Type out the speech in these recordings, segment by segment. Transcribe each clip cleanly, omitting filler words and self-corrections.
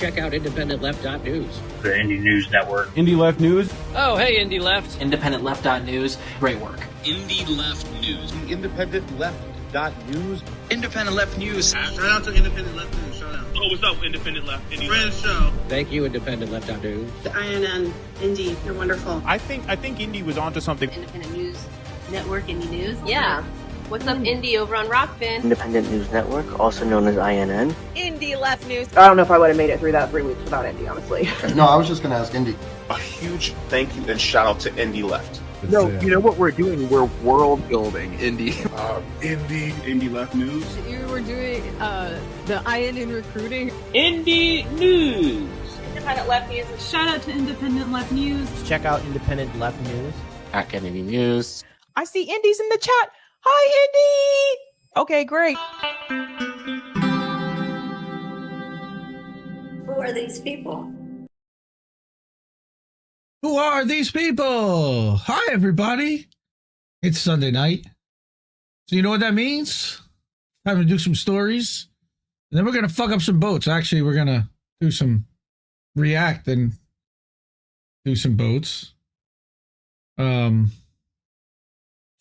check out IndependentLeft.news. The Indie News Network. Indie Left News. Oh, hey, Indie Left. IndependentLeft.news. Great work. Indie Left News. The IndependentLeft.news. Independent Left News. Shout out to Independent Left News. Shout out. Oh, what's up, Independent Left? Friend show. Thank you, IndependentLeft.news. The INN, Indie, you're wonderful. I think Indie was onto something. Independent News Network, Indie News. Yeah. What's up, Indie, over on Rockfin? Independent News Network, also known as INN. Indie Left News. I don't know if I would have made it through that 3 weeks without Indie, honestly. No, I was just going to ask Indie. A huge thank you and shout out to Indie Left. No, you know what we're doing? We're world building, Indie. Indie Left News. You were doing the INN recruiting. Indie News. Independent Left News. Shout out to Independent Left News. Check out Independent Left News. At Indie News. I see Indies in the chat. Hi, Indie! Okay, great. Who are these people? Who are these people? Hi, everybody. It's Sunday night. So you know what that means? Time to do some stories. And then we're going to fuck up some boats. Actually, we're going to do some react and do some boats.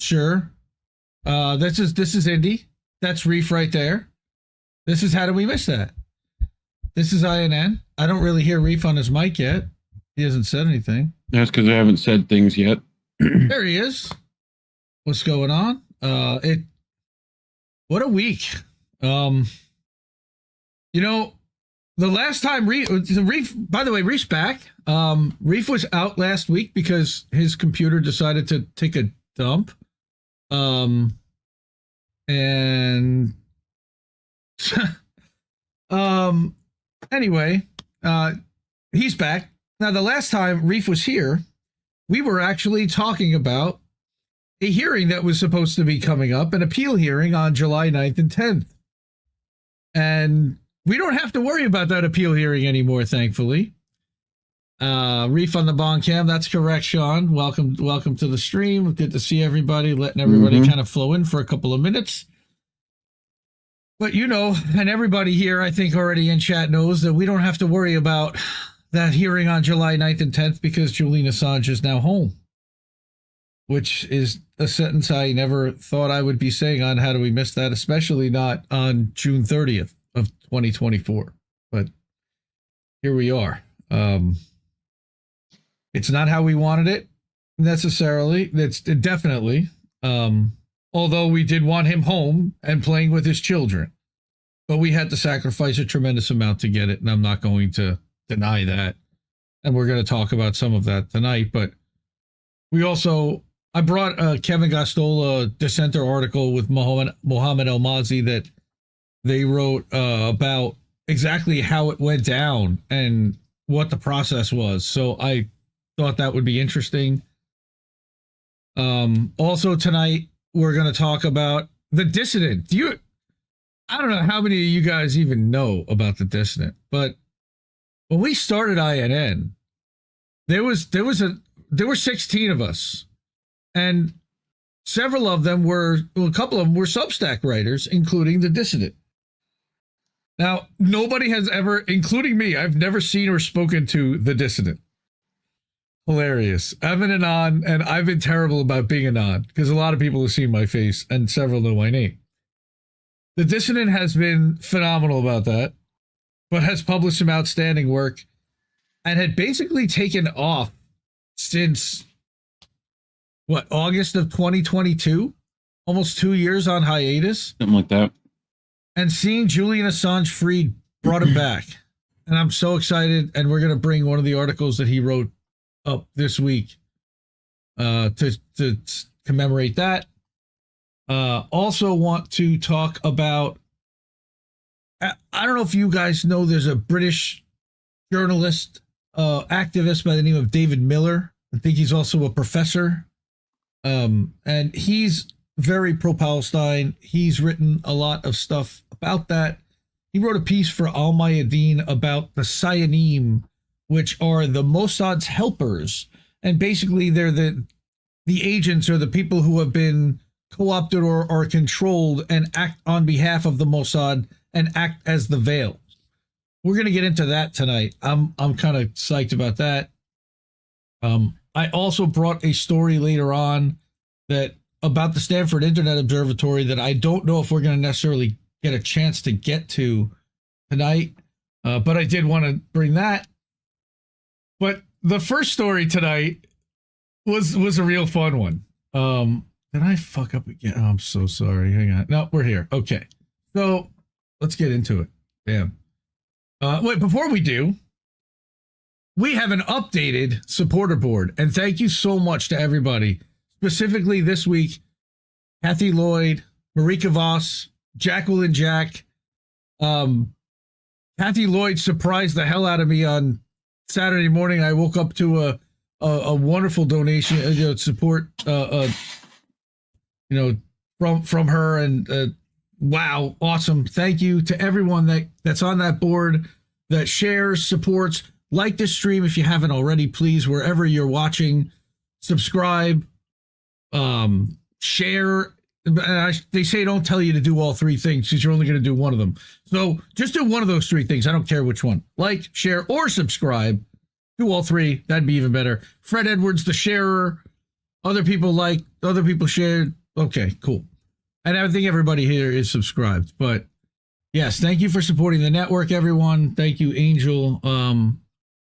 Sure. This is Indy. That's Reef right there. This is How Did We Miss That? This is INN. I don't really hear Reef on his mic yet. He hasn't said anything. That's because I haven't said things yet. There he is. What's going on? What a week. You know, the last time Reef, by the way, Reef's back. Reef was out last week because his computer decided to take a dump. Anyway, he's back. Now, the last time Reef was here, we were actually talking about a hearing that was supposed to be coming up, an appeal hearing on July 9th and 10th. And we don't have to worry about that appeal hearing anymore, thankfully. Reef on the Bond Cam, that's correct, Sean. Welcome to the stream. Good to see everybody, letting everybody kind of flow in for a couple of minutes. But you know, and everybody here, I think already in chat knows that we don't have to worry about that hearing on July 9th and 10th because Julian Assange is now home, which is a sentence I never thought I would be saying on How Do We Miss That, especially not on June 30th of 2024. But here we are. It's not how we wanted it necessarily. It's definitely, although we did want him home and playing with his children, but we had to sacrifice a tremendous amount to get it. And I'm not going to deny that. And we're going to talk about some of that tonight, but I brought Kevin Gostola dissenter article with Mohammed El-Mazi that they wrote about exactly how it went down and what the process was. So I thought that would be interesting. Also tonight, we're going to talk about The Dissident. I don't know how many of you guys even know about The Dissident, but when we started INN, there were 16 of us, and a couple of them were Substack writers, including The Dissident. Now, nobody has ever, including me, I've never seen or spoken to The Dissident. Hilarious. I'm an Anon, and I've been terrible about being Anon because a lot of people have seen my face and several know my name. The Dissident has been phenomenal about that, but has published some outstanding work and had basically taken off since, August of 2022? Almost 2 years on hiatus? Something like that. And seeing Julian Assange freed brought him back. And I'm so excited, and we're going to bring one of the articles that he wrote up this week to commemorate that. Also want to talk about, I don't know if you guys know, there's a British journalist, activist by the name of David Miller. I think he's also a professor. And he's very pro-Palestine. He's written a lot of stuff about that. He wrote a piece for Al Mayadeen about the Sayanim, which are the Mossad's helpers. And basically they're the agents or the people who have been co-opted or controlled and act on behalf of the Mossad and act as the veil. we're going to get into that tonight. I'm kind of psyched about that. I also brought a story later on that about the Stanford Internet Observatory that I don't know if we're going to necessarily get a chance to get to tonight, but I did want to bring that. But the first story tonight was a real fun one. Did I fuck up again? Oh, I'm so sorry. Hang on. No, we're here. Okay. So let's get into it. Damn. Wait, before we do, we have an updated supporter board. And thank you so much to everybody. Specifically this week, Kathy Lloyd, Marika Voss, Jacqueline Jack. Kathy Lloyd surprised the hell out of me on Saturday morning. I woke up to a wonderful donation, support, from her, and wow, awesome. Thank you to everyone that's on that board, that shares, supports. Like this stream if you haven't already, please, wherever you're watching. Subscribe, share. They say don't tell you to do all three things because you're only going to do one of them. So just do one of those three things. I don't care which one. Like, share, or subscribe. Do all three. That'd be even better. Fred Edwards, the sharer. Other people like, other people shared. Okay, cool. And I think everybody here is subscribed. But yes, thank you for supporting the network, everyone. Thank you, Angel.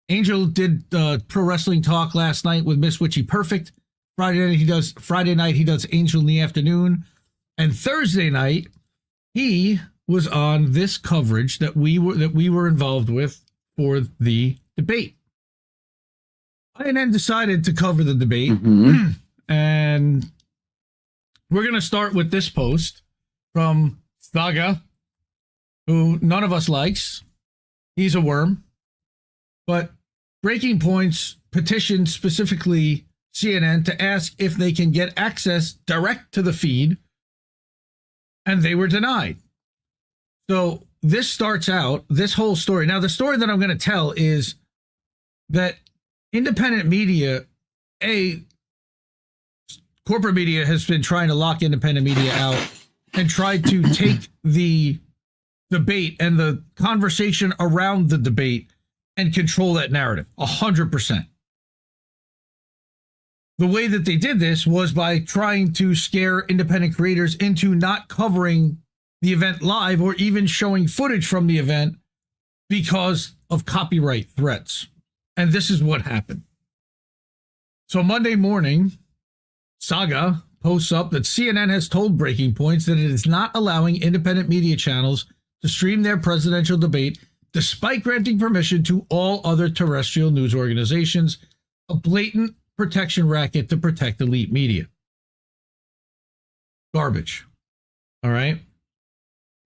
Angel did Pro Wrestling Talk last night with Miss Witchy Perfect. Friday night he does Angel in the afternoon. And Thursday night, he was on this coverage that we were involved with for the debate. I then decided to cover the debate. Mm-hmm. And we're going to start with this post from Saga, who none of us likes. He's a worm. But Breaking Point's petitioned specifically CNN to ask if they can get access direct to the feed, and they were denied. So this starts out, this whole story. Now, the story that I'm going to tell is that independent media, corporate media has been trying to lock independent media out and tried to take the debate and the conversation around the debate and control that narrative 100%. The way that they did this was by trying to scare independent creators into not covering the event live or even showing footage from the event because of copyright threats. And this is what happened. So Monday morning, Saga posts up that CNN has told Breaking Points that it is not allowing independent media channels to stream their presidential debate despite granting permission to all other terrestrial news organizations, a blatant protection racket to protect elite media. Garbage. All right?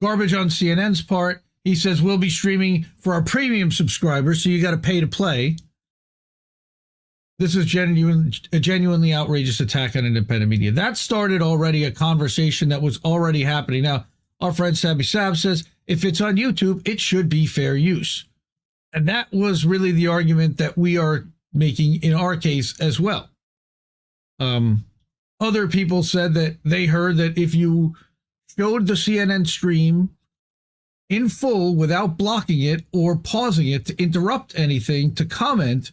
Garbage on CNN's part. He says, we'll be streaming for our premium subscribers, so you got to pay to play. This is a genuinely outrageous attack on independent media. That started already a conversation that was already happening. Now, our friend Sabby Sab says, if it's on YouTube, it should be fair use. And that was really the argument that we are making in our case as well. Other people said that they heard that if you showed the CNN stream in full without blocking it or pausing it to interrupt anything to comment,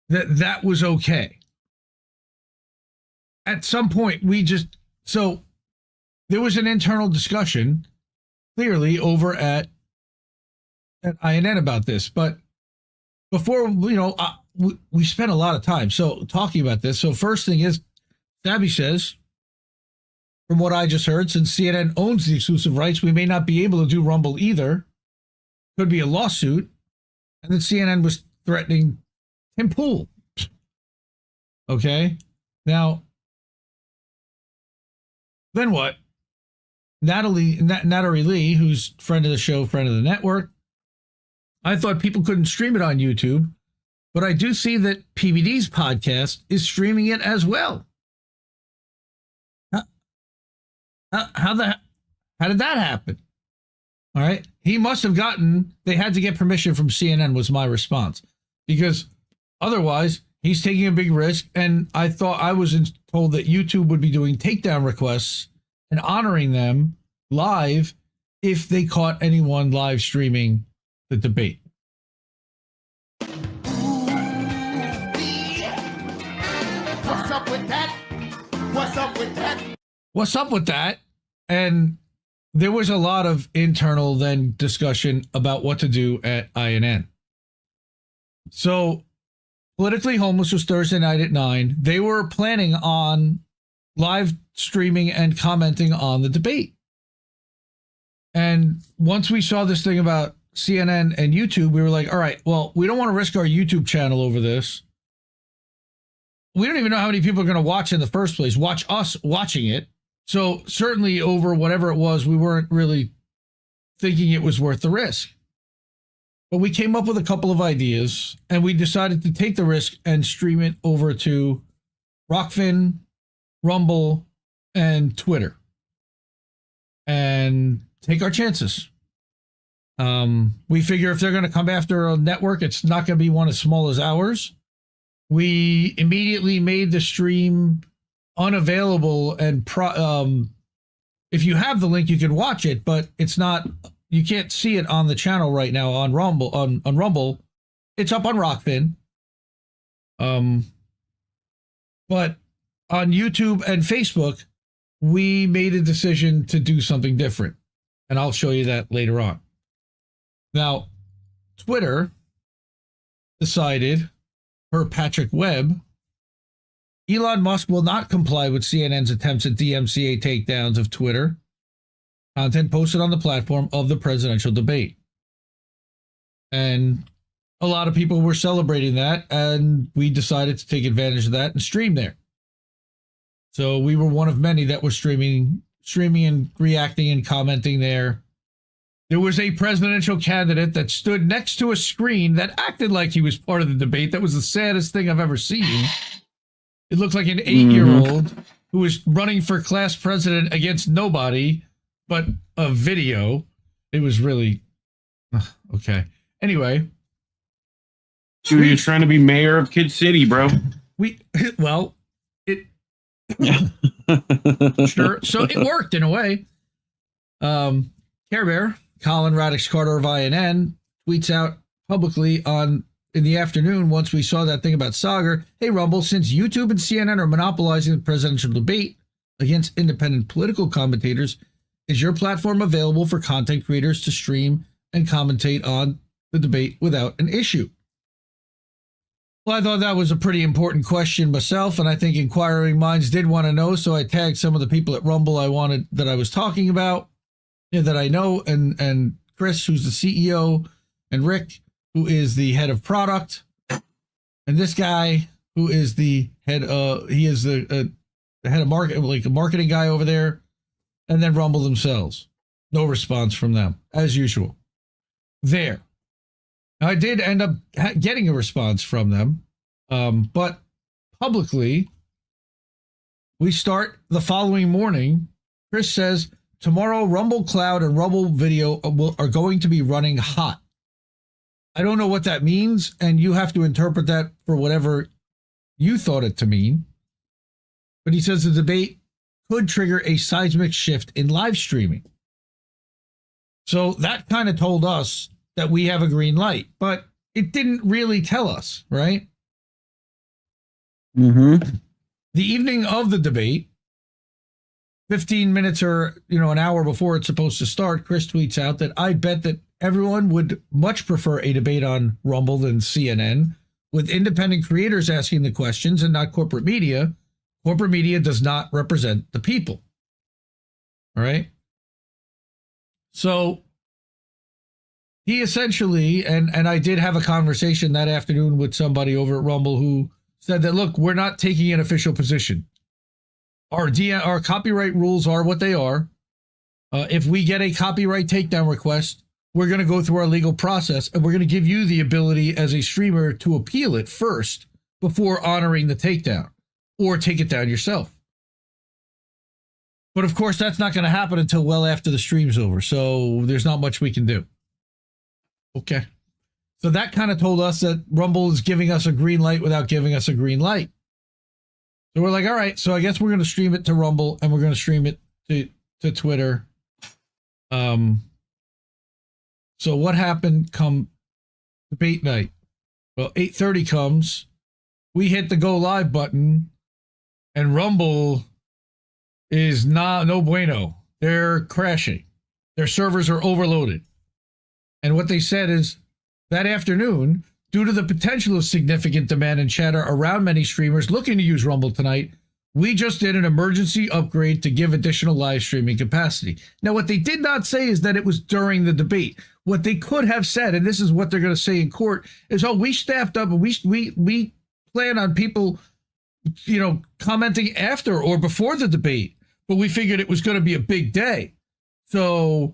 that was okay. At some point, so there was an internal discussion clearly over at INN about this, but before, we spent a lot of time talking about this. So first thing is, Sabby says, from what I just heard, since CNN owns the exclusive rights, we may not be able to do Rumble either. Could be a lawsuit. And then CNN was threatening Tim Pool. Okay. Now, then what? Natalie Lee, who's friend of the show, friend of the network. I thought people couldn't stream it on YouTube, but I do see that PBD's podcast is streaming it as well. How did that happen? All right. He must have they had to get permission from CNN was my response, because otherwise he's taking a big risk. And I thought I was told that YouTube would be doing takedown requests and honoring them live if they caught anyone live streaming the debate. What's up with that? What's up with that? What's up with that? And there was a lot of internal then discussion about what to do at INN. So Politically Homeless was Thursday night at 9. They were planning on live streaming and commenting on the debate. And once we saw this thing about CNN and YouTube, we were like, all right, well, we don't want to risk our YouTube channel over this. We don't even know how many people are going to watch in the first place, watch us watching it. So certainly over whatever it was, we weren't really thinking it was worth the risk. But we came up with a couple of ideas, and we decided to take the risk and stream it over to Rockfin, Rumble, and Twitter. And take our chances. We figure if they're going to come after a network, it's not going to be one as small as ours. We immediately made the stream unavailable, and if you have the link, you can watch it, but it's not. You can't see it on the channel right now on Rumble. On Rumble, it's up on Rockfin. But on YouTube and Facebook, we made a decision to do something different, and I'll show you that later on. Now, Twitter decided, per Patrick Webb, Elon Musk will not comply with CNN's attempts at DMCA takedowns of Twitter content posted on the platform of the presidential debate. And a lot of people were celebrating that, and we decided to take advantage of that and stream there. So we were one of many that were streaming and reacting and commenting there. There was a presidential candidate that stood next to a screen that acted like he was part of the debate. That was the saddest thing I've ever seen. It looked like an 8-year-old who was running for class president against nobody but a video. It was really okay. Anyway, so you're trying to be mayor of Kid City, bro. Sure. So it worked in a way. Care Bear, Colin Radix Carter of INN, tweets out publicly in the afternoon once we saw that thing about Sagar. Hey, Rumble, since YouTube and CNN are monopolizing the presidential debate against independent political commentators, is your platform available for content creators to stream and commentate on the debate without an issue? Well, I thought that was a pretty important question myself, and I think inquiring minds did want to know, so I tagged some of the people at Rumble that I was talking about, that I know, and Chris, who's the CEO, and Rick, who is the head of product, and this guy, who is the head he is the head of market, like a marketing guy over there, and then Rumble themselves. No response from them, as usual. There. Now, I did end up getting a response from them, but publicly, we start the following morning. Chris says, tomorrow, Rumble Cloud and Rumble Video are going to be running hot. I don't know what that means, and you have to interpret that for whatever you thought it to mean. But he says the debate could trigger a seismic shift in live streaming. So that kind of told us that we have a green light, but it didn't really tell us, right? The evening of the debate, 15 minutes or an hour before it's supposed to start, Chris tweets out that I bet that everyone would much prefer a debate on Rumble than CNN, with independent creators asking the questions and not corporate media. Corporate media does not represent the people. All right? So he essentially, and I did have a conversation that afternoon with somebody over at Rumble who said that, look, we're not taking an official position. Our copyright rules are what they are. If we get a copyright takedown request, we're going to go through our legal process, and we're going to give you the ability as a streamer to appeal it first before honoring the takedown, or take it down yourself. But of course, that's not going to happen until well after the stream's over, so there's not much we can do. Okay. So that kind of told us that Rumble is giving us a green light without giving us a green light. So we're like, all right, so I guess we're going to stream it to Rumble, and we're going to stream it to Twitter. So what happened come debate night? Well, 8:30 comes. We hit the go live button, and Rumble is no bueno. They're crashing. Their servers are overloaded. And what they said is that afternoon, due to the potential of significant demand and chatter around many streamers looking to use Rumble tonight, we just did an emergency upgrade to give additional live streaming capacity. Now, what they did not say is that it was during the debate. What they could have said, and this is what they're going to say in court, is, oh, we staffed up and we plan on people, commenting after or before the debate, but we figured it was going to be a big day. So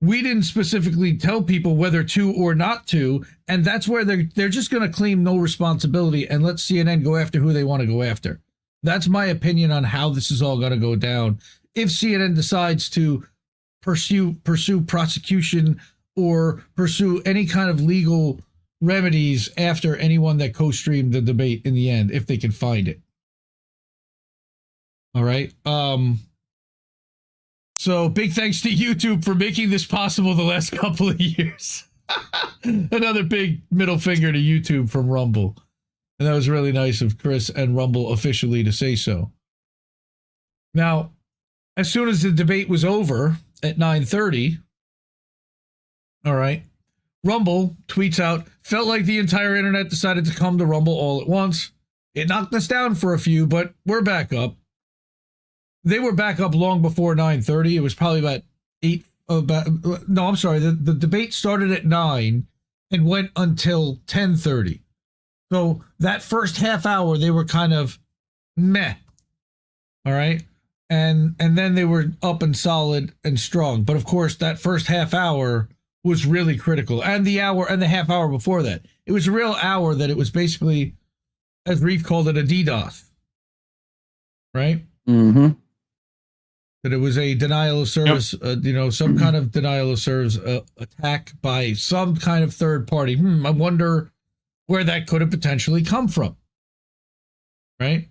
we didn't specifically tell people whether to or not to, and that's where they're just going to claim no responsibility and let CNN go after who they want to go after. That's my opinion on how this is all going to go down. If CNN decides to pursue prosecution or pursue any kind of legal remedies after anyone that co-streamed the debate in the end, if they can find it. All right. So big thanks to YouTube for making this possible the last couple of years. Another big middle finger to YouTube from Rumble. And that was really nice of Chris and Rumble officially to say so. Now, as soon as the debate was over at 9:30, all right, Rumble tweets out, felt like the entire internet decided to come to Rumble all at once. It knocked us down for a few, but we're back up. They were back up long before 9:30. It was probably about the debate started at 9 and went until 10:30. So that first half hour, they were kind of meh. All right. And then they were up and solid and strong. But of course, that first half hour was really critical. And the hour and the half hour before that, it was a real hour that it was basically, as Reef called it, a DDoS. Right? Mm-hmm. That it was a denial of service, some kind of denial of service attack by some kind of third party. I wonder where that could have potentially come from. Right?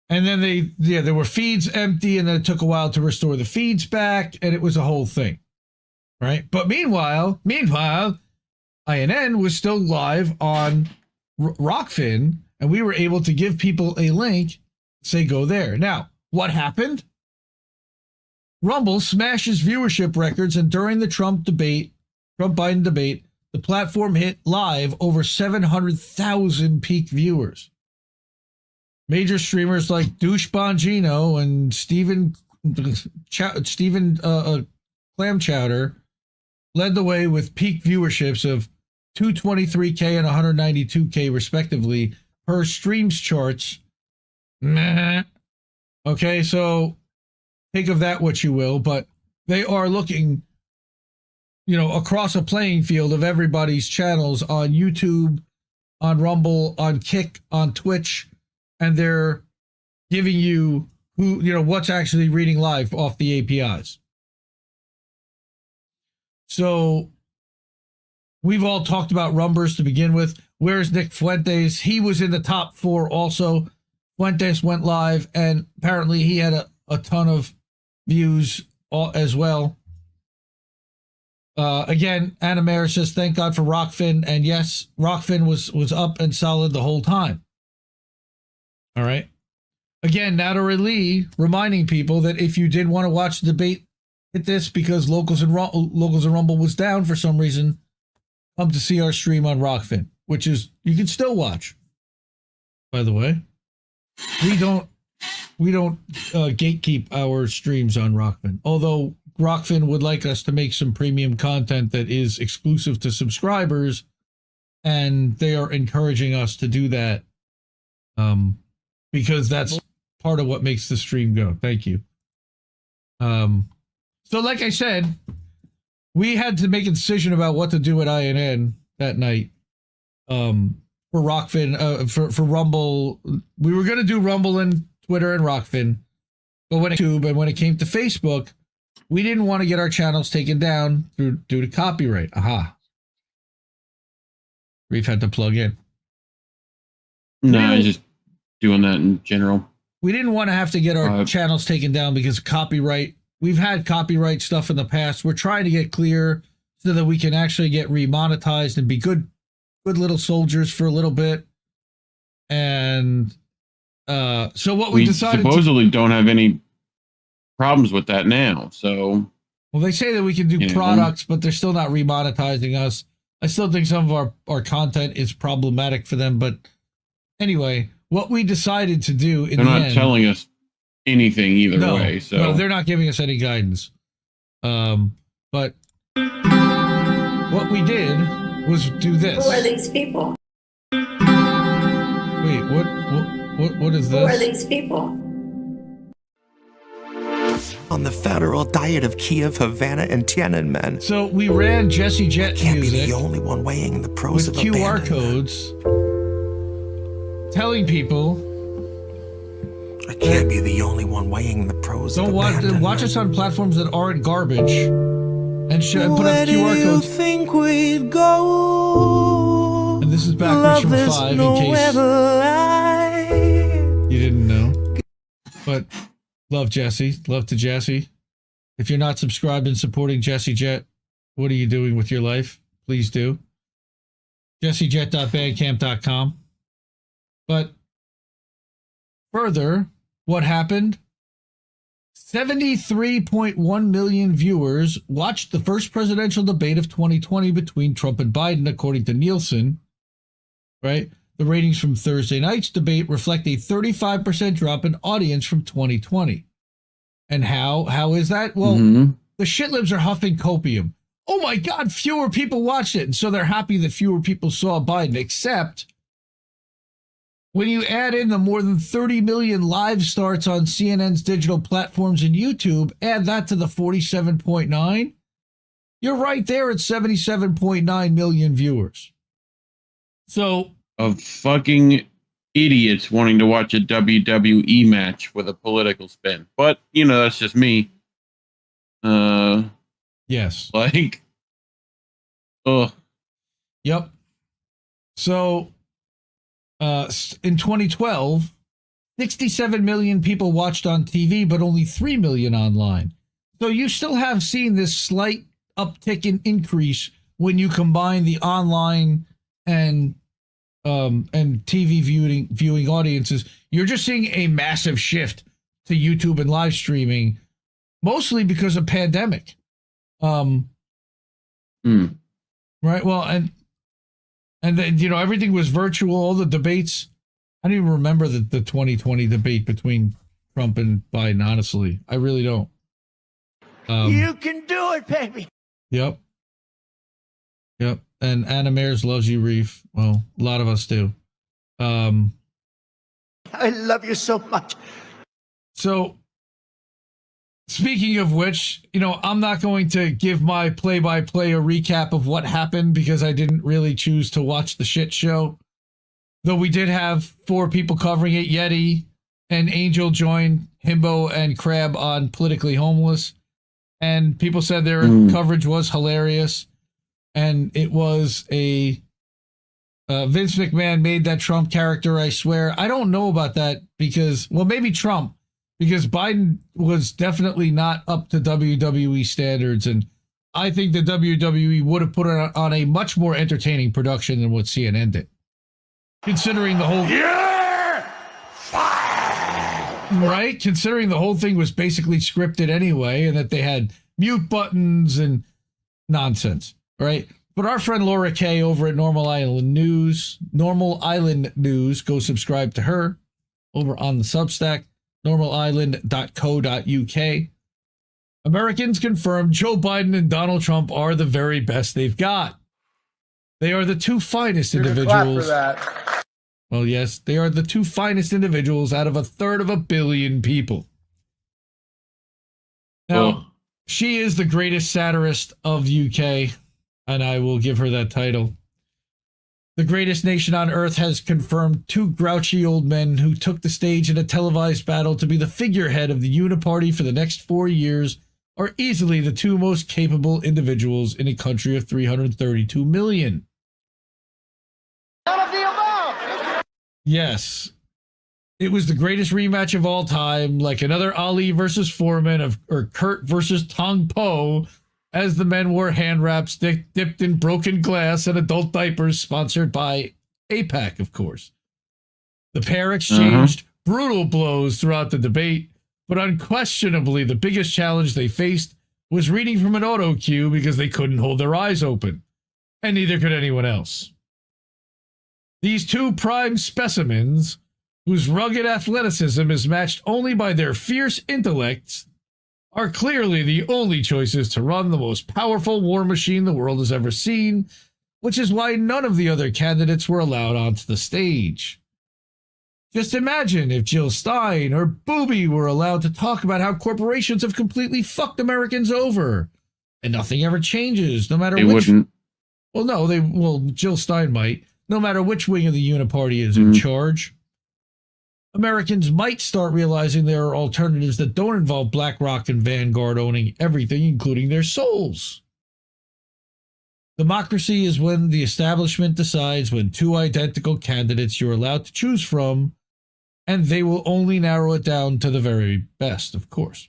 And then there were feeds empty, and then it took a while to restore the feeds back, and it was a whole thing. Right? But meanwhile, INN was still live on Rockfin, and we were able to give people a link, say go there. Now, what happened? Rumble smashes viewership records, and during the Trump-Biden debate, the platform hit live over 700,000 peak viewers. Major streamers like Douche Bongino and Steven Clam Chowder led the way with peak viewerships of 223K and 192K respectively per streams charts. Meh. Okay, so take of that what you will, but they are looking, across a playing field of everybody's channels on YouTube, on Rumble, on Kick, on Twitch, and they're giving you what's actually reading live off the APIs. So we've all talked about Rumbers to begin with. Where's Nick Fuentes? He was in the top 4 also. Fuentes went live, and apparently he had a ton of views as well. Again, Anna Mayer says, thank God for Rockfin. And yes, Rockfin was up and solid the whole time. All right. Again, Natalie Lee reminding people that if you did want to watch the debate, hit this because Locals and Rumble was down for some reason. Come to see our stream on Rockfin, which is, you can still watch. By the way, we don't gatekeep our streams on Rockfin. Although Rockfin would like us to make some premium content that is exclusive to subscribers, and they are encouraging us to do that. Because that's part of what makes the stream go. Thank you. So like I said, we had to make a decision about what to do at INN that night. For Rockfin, for Rumble, we were going to do Rumble and Twitter and Rockfin, but when it came to Facebook, we didn't want to get our channels taken down due to copyright. Aha. Reef had to plug in. No, just doing that in general. We didn't want to have to get our channels taken down because of copyright. We've had copyright stuff in the past. We're trying to get clear so that we can actually get remonetized and be good little soldiers for a little bit. And so what we decided supposedly don't have any problems with that now. So, well, they say that we can do products, but they're still not remonetizing us. I still think some of our content is problematic for them. But anyway, what we decided to do in they're the not end, telling us anything either way. So no, they're not giving us any guidance. But what we did was do this. Who are these people? Wait, what is this? Who are these people? On the federal diet of Kiev, Havana, and Tiananmen. So we ran Jesse Jett can't music be the only one weighing the pros with of QR codes, telling people. I can't be the only one weighing the pros of abandonment. Watch us on platforms that aren't garbage, and put up QR codes. Think we'd go? And this is backwards from 5 in case you didn't know. But love Jesse. Love to Jesse. If you're not subscribed and supporting Jesse Jett, what are you doing with your life? Please do. JesseJett.bandcamp.com. But further, what happened? 73.1 million viewers watched the first presidential debate of 2020 between Trump and Biden, according to Nielsen. Right? The ratings from Thursday night's debate reflect a 35% drop in audience from 2020. And how is that? Well, the shitlibs are huffing copium. Oh my God, fewer people watched it. And so they're happy that fewer people saw Biden, except when you add in the more than 30 million live starts on CNN's digital platforms and YouTube, add that to the 47.9, you're right there at 77.9 million viewers. So, of fucking idiots wanting to watch a WWE match with a political spin. But, that's just me. Yes. Like, ugh. Yep. So, in 2012, 67 million people watched on TV, but only 3 million online. So you still have seen this slight uptick in increase when you combine the online and TV viewing audiences. You're just seeing a massive shift to YouTube and live streaming, mostly because of pandemic. Right. Well, and then, everything was virtual, all the debates. I don't even remember the 2020 debate between Trump and Biden, honestly. I really don't. You can do it, baby. Yep. And Anna Mears loves you, Reef. Well, a lot of us do. I love you so much. So, speaking of which, I'm not going to give my play-by-play a recap of what happened because I didn't really choose to watch the shit show. Though we did have 4 people covering it. Yeti and Angel joined Himbo and Crab on Politically Homeless. And people said their coverage was hilarious. And it was Vince McMahon made that Trump character, I swear. I don't know about that because, well, maybe Trump. Because Biden was definitely not up to WWE standards, and I think the WWE would have put it on a much more entertaining production than what CNN did. Considering the whole... Right? Considering the whole thing was basically scripted anyway, and that they had mute buttons and nonsense, right? But our friend Laura Kay over at Normal Island News, go subscribe to her over on the Substack. NormalIsland.co.uk. Americans confirm Joe Biden and Donald Trump are the very best they've got. They are the 2 finest individuals. Clap for that. Well, yes, they are the 2 finest individuals out of 1/3 of a billion people. Now, she is the greatest satirist of UK, and I will give her that title. The greatest nation on earth has confirmed 2 grouchy old men who took the stage in a televised battle to be the figurehead of the Uniparty for the next 4 years are easily the 2 most capable individuals in a country of 332 million. None of the above. Yes. It was the greatest rematch of all time, like another Ali versus Foreman or Kurt versus Tong Po. as the men wore hand wraps dipped in broken glass and adult diapers, sponsored by APAC, of course. The pair exchanged brutal blows throughout the debate, but unquestionably the biggest challenge they faced was reading from an auto cue because they couldn't hold their eyes open, and neither could anyone else. These two prime specimens, whose rugged athleticism is matched only by their fierce intellects, are clearly the only choices to run the most powerful war machine the world has ever seen, which is why none of the other candidates were allowed onto the stage. Just imagine if Jill Stein or Booby were allowed to talk about how corporations have completely fucked Americans over, and nothing ever changes, no matter They which... wouldn't. Well, no, Jill Stein might, no matter which wing of the uniparty is in charge. Americans might start realizing there are alternatives that don't involve BlackRock and Vanguard owning everything, including their souls. Democracy is when the establishment decides when two identical candidates you're allowed to choose from, and they will only narrow it down to the very best, of course.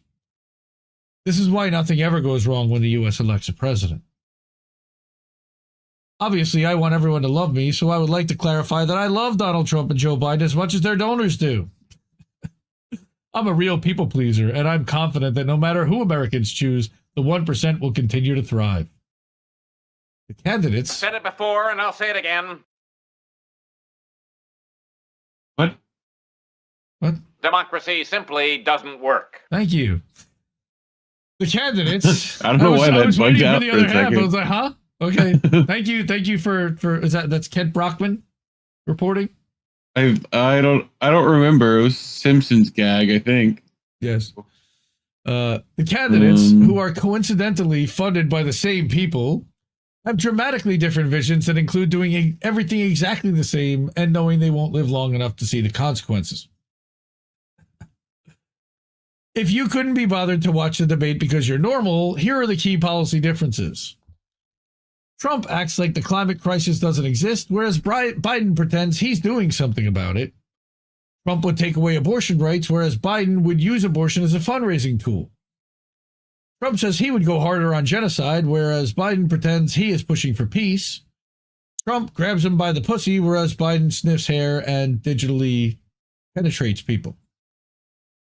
This is why nothing ever goes wrong when the U.S. elects a president. Obviously, I want everyone to love me, so I would like to clarify that I love Donald Trump and Joe Biden as much as their donors do. I'm a real people pleaser, and I'm confident that no matter who Americans choose, the 1% will continue to thrive. The candidates... I've said it before, and I'll say it again. What? Democracy simply doesn't work. Thank you. The candidates... I don't know why that bugged out for a second. I was like, huh? Okay. Thank you for that's Kent Brockman reporting? I don't remember. It was Simpsons gag, I think. Yes. The candidates, who are coincidentally funded by the same people, have dramatically different visions that include doing everything exactly the same and knowing they won't live long enough to see the consequences. If you couldn't be bothered to watch the debate because you're normal, here are the key policy differences. Trump acts like the climate crisis doesn't exist, whereas Biden pretends he's doing something about it. Trump would take away abortion rights, whereas Biden would use abortion as a fundraising tool. Trump says he would go harder on genocide, whereas Biden pretends he is pushing for peace. Trump grabs him by the pussy, whereas Biden sniffs hair and digitally penetrates people.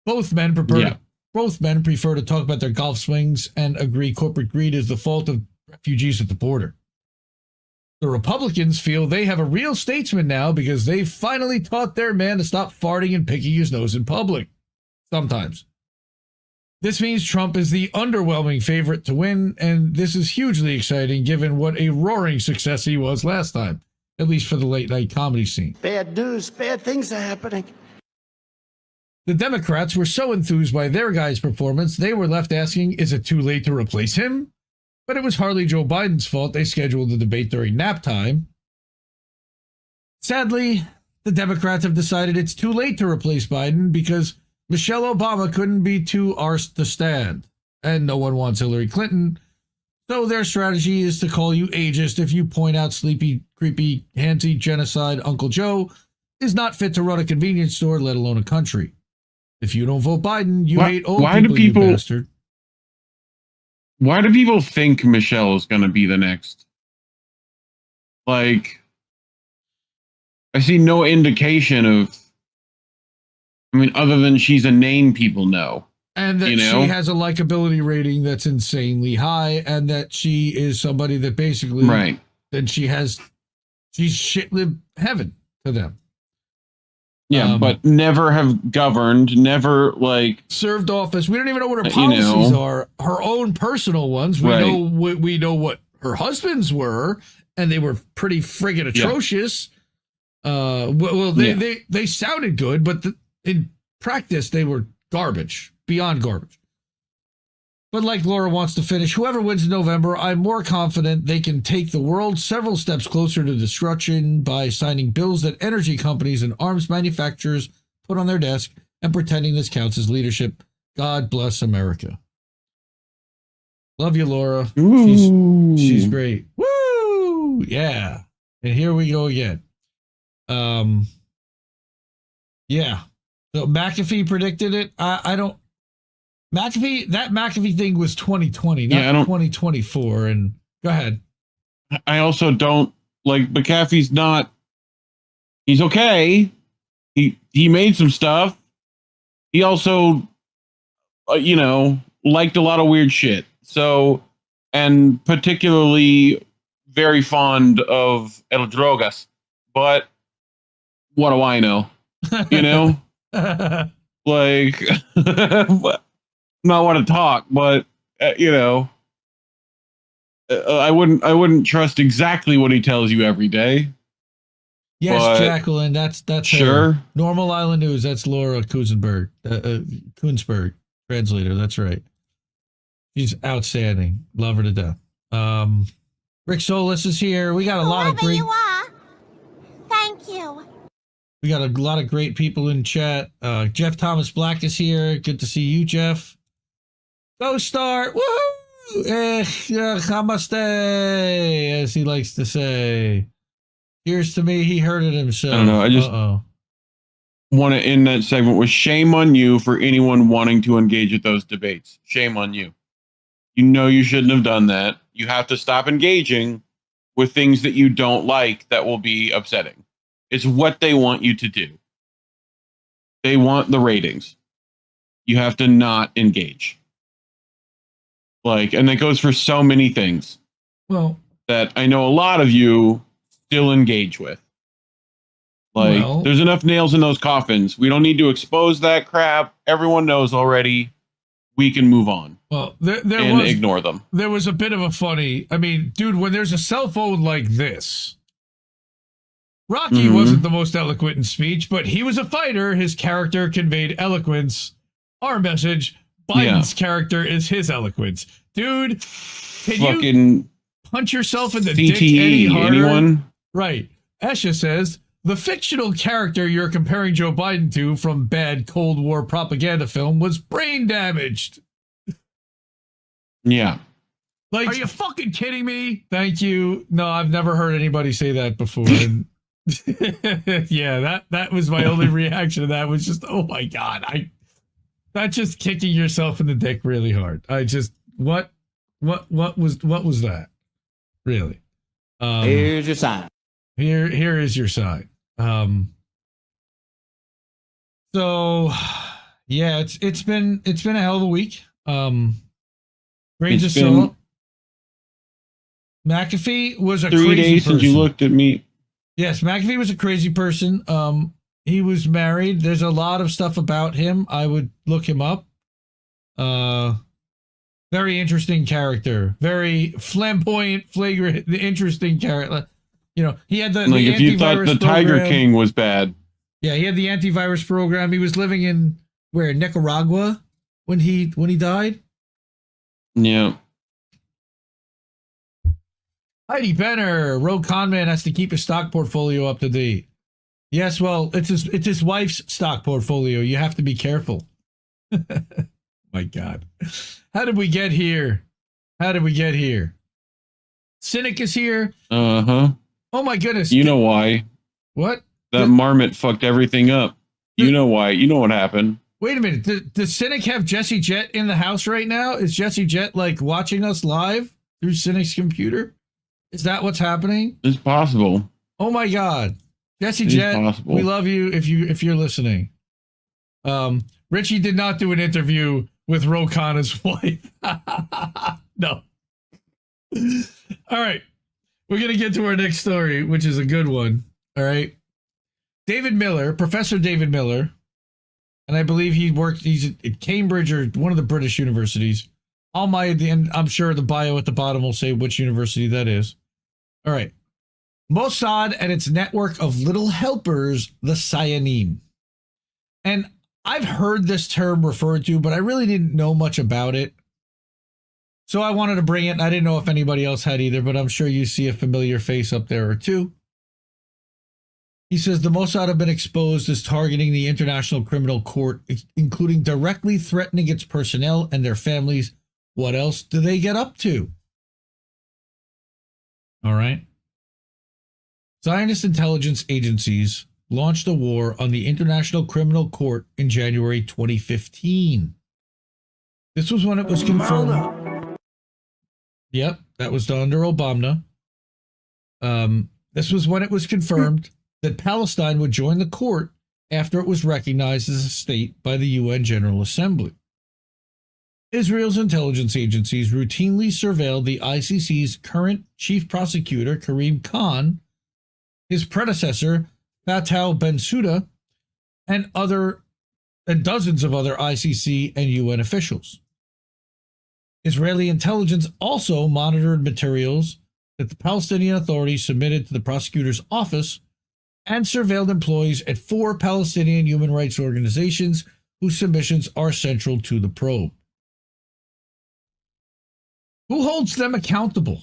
Both men prefer to talk about their golf swings and agree corporate greed is the fault of refugees at the border. The Republicans feel they have a real statesman now because they've finally taught their man to stop farting and picking his nose in public. Sometimes. This means Trump is the underwhelming favorite to win, and this is hugely exciting given what a roaring success he was last time, at least for the late-night comedy scene. Bad news, bad things are happening. The Democrats were so enthused by their guy's performance, they were left asking, is it too late to replace him? But it was hardly Joe Biden's fault they scheduled the debate during nap time. Sadly, the Democrats have decided it's too late to replace Biden because Michelle Obama couldn't be too arsed to stand, and no one wants Hillary Clinton, so their strategy is to call you ageist if you point out sleepy, creepy, handsy genocide Uncle Joe is not fit to run a convenience store, let alone a country. If you don't vote Biden, you hate old people, you bastard. Why do people think Michelle is going to be the next? Like, I see no indication of, other than she's a name people know. And that she has a likability rating that's insanely high, and that she is somebody that basically, right. Then she's shit-lib heaven to them. Yeah, but never have governed, never served office. We don't even know what her policies are. Her own personal ones. We know what her husband's were, and they were pretty friggin' atrocious. Yeah. They sounded good, but in practice they were garbage, beyond garbage. But like Laura wants to finish, whoever wins in November, I'm more confident they can take the world several steps closer to destruction by signing bills that energy companies and arms manufacturers put on their desk and pretending this counts as leadership. God bless America. Love you, Laura. She's great. Woo! Yeah. And here we go again. Yeah. So McAfee predicted it. I don't. That McAfee thing was 2020, not 2024. And go ahead. I also don't like McAfee's not. He's okay. He made some stuff. He also, liked a lot of weird shit. So, and particularly very fond of El Drogas. But what do I know? Like, not want to talk, but I wouldn't trust exactly what he tells you every day. Yes, but Jacqueline, that's sure. Her. Normal Island News. That's Laura Kuenssberg, translator. That's right. She's outstanding. Love her to death. Rick Solis is here. We got a lot of great. You are. Thank you. We got a lot of great people in chat. Jeff Thomas Black is here. Good to see you, Jeff. Go Star! Woohoo! Namaste, as he likes to say. Here's to me, he hurted himself. I don't know. I just want to end that segment with shame on you for anyone wanting to engage with those debates. Shame on you. You shouldn't have done that. You have to stop engaging with things that you don't like that will be upsetting. It's what they want you to do. They want the ratings. You have to not engage. And that goes for so many things. Well, that I know a lot of you still engage with. There's enough nails in those coffins. We don't need to expose that crap. Everyone knows already. We can move on. Well, ignore them. There was a bit of a funny. I mean, dude, when there's a cell phone like this, Rocky wasn't the most eloquent in speech, but he was a fighter. His character conveyed eloquence. Our message: Biden's character is his eloquence. Dude, can you punch yourself in the dick any harder? Anyone? Right. Esha says, the fictional character you're comparing Joe Biden to from bad Cold War propaganda film was brain damaged. Yeah. Are you fucking kidding me? Thank you. No, I've never heard anybody say that before. And yeah, that was my only reaction to that was just, oh my God. That's just kicking yourself in the dick really hard. What was that? Really? Here's your sign. Here is your sign. So yeah, it's been a hell of a week. Grains of salt. McAfee was a 3 crazy days person. since you looked at me. Yes, McAfee was a crazy person. He was married. There's a lot of stuff about him. I would look him up. Very interesting character. Very flamboyant, flagrant, interesting character. He had the if you thought the Tiger program. King was bad. Yeah, he had the antivirus program. He was living in Nicaragua when he died. Yeah. Heidi Benner, Rogue Conman has to keep his stock portfolio up to date. Yes, well, it's his wife's stock portfolio. You have to be careful. My God. How did we get here? Cynic is here. Uh-huh. Oh my goodness. You know why. What? That marmot fucked everything up. You know why. You know what happened. Wait a minute. Does Cynic have Jesse Jett in the house right now? Is Jesse Jett watching us live through Cynic's computer? Is that what's happening? It's possible. Oh my God. Jesse Jett, we love you if you're listening. Richie did not do an interview with Ro Khanna's wife. No. All right. We're going to get to our next story, which is a good one. All right. David Miller, Professor David Miller, and I believe he's at Cambridge or one of the British universities. And I'm sure the bio at the bottom will say which university that is. All right. Mossad and its network of little helpers, the Sayanim. And I've heard this term referred to, but I really didn't know much about it. So I wanted to bring it. I didn't know if anybody else had either, but I'm sure you see a familiar face up there or two. He says the Mossad have been exposed as targeting the International Criminal Court, including directly threatening its personnel and their families. What else do they get up to? All right. Zionist intelligence agencies launched a war on the International Criminal Court in January 2015. This was when it was confirmed. Yep, that was under Obama. This was when it was confirmed that Palestine would join the court after it was recognized as a state by the UN General Assembly. Israel's intelligence agencies routinely surveilled the ICC's current chief prosecutor, Karim Khan, his predecessor, Fatou Bensouda, and dozens of other ICC and UN officials. Israeli intelligence also monitored materials that the Palestinian Authority submitted to the prosecutor's office and surveilled employees at 4 Palestinian human rights organizations whose submissions are central to the probe. Who holds them accountable?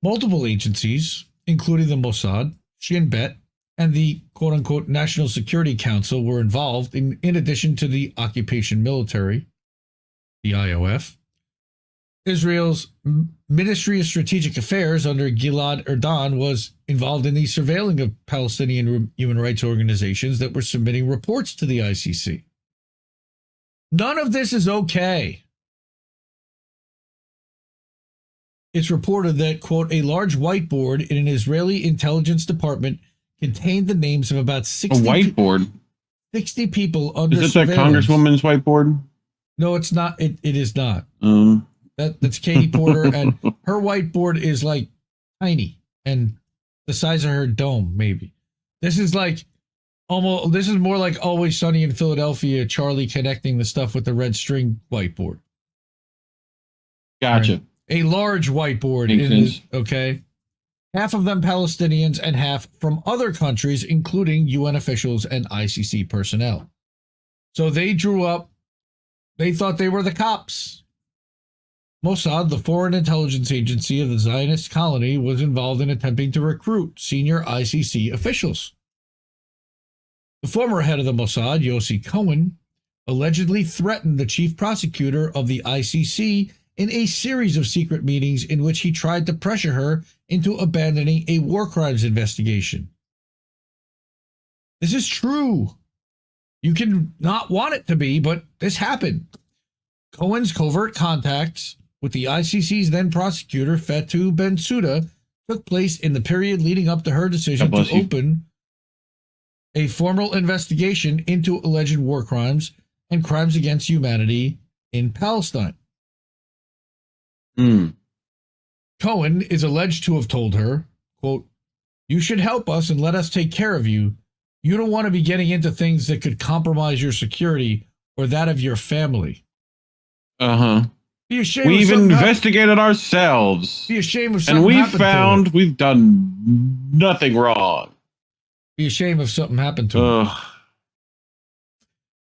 Multiple agencies, including the Mossad, Shin Bet, and the quote-unquote National Security Council were involved in addition to the occupation military, the IOF. Israel's Ministry of Strategic Affairs under Gilad Erdan was involved in the surveilling of Palestinian human rights organizations that were submitting reports to the ICC. None of this is okay. It's reported that, quote, a large whiteboard in an Israeli intelligence department contained the names of about 60 a whiteboard. 60 people under surveillance. Is it the Congresswoman's whiteboard? No, it's not. It is not. That's Katie Porter, and her whiteboard is like tiny and the size of her dome, maybe. This is like this is more like Always Sunny in Philadelphia, Charlie connecting the stuff with the red string whiteboard. Gotcha. Right? A large whiteboard. Okay. Half of them Palestinians and half from other countries, including UN officials and ICC personnel. So they drew up, they thought they were the cops. Mossad, the foreign intelligence agency of the Zionist colony, was involved in attempting to recruit senior ICC officials. The former head of the Mossad, Yossi Cohen, allegedly threatened the chief prosecutor of the ICC in a series of secret meetings in which he tried to pressure her into abandoning a war crimes investigation. This is true. You can not want it to be, but this happened. Cohen's covert contacts with the ICC's then prosecutor, Fatou Bensouda, took place in the period leading up to her decision to open a formal investigation into alleged war crimes and crimes against humanity in Palestine. Cohen is alleged to have told her, quote, you should help us and let us take care of you. You don't want to be getting into things that could compromise your security or that of your family. Be ashamed. We've investigated ourselves. Be ashamed of something. And we found we've done nothing wrong. Be ashamed if something happened to him.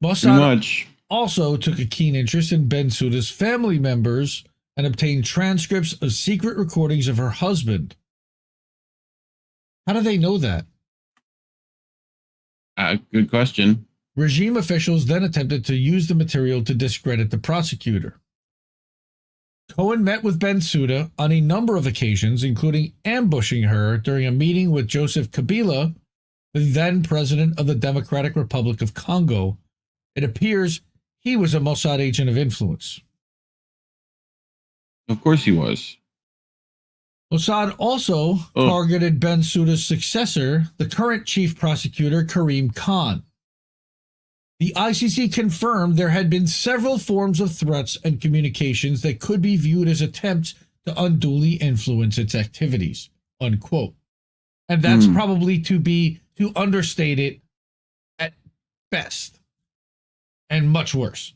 Mossad also took a keen interest in Bensouda's family members and obtained transcripts of secret recordings of her husband. How do they know that? Good question. Regime officials then attempted to use the material to discredit the prosecutor. Cohen met with Bensouda on a number of occasions, including ambushing her during a meeting with Joseph Kabila, the then president of the Democratic Republic of Congo. It appears he was a Mossad agent of influence. Of course he was. Mossad also targeted Bensouda's successor, the current chief prosecutor, Karim Khan. The ICC confirmed there had been several forms of threats and communications that could be viewed as attempts to unduly influence its activities, unquote. And that's probably to understate it at best, and much worse.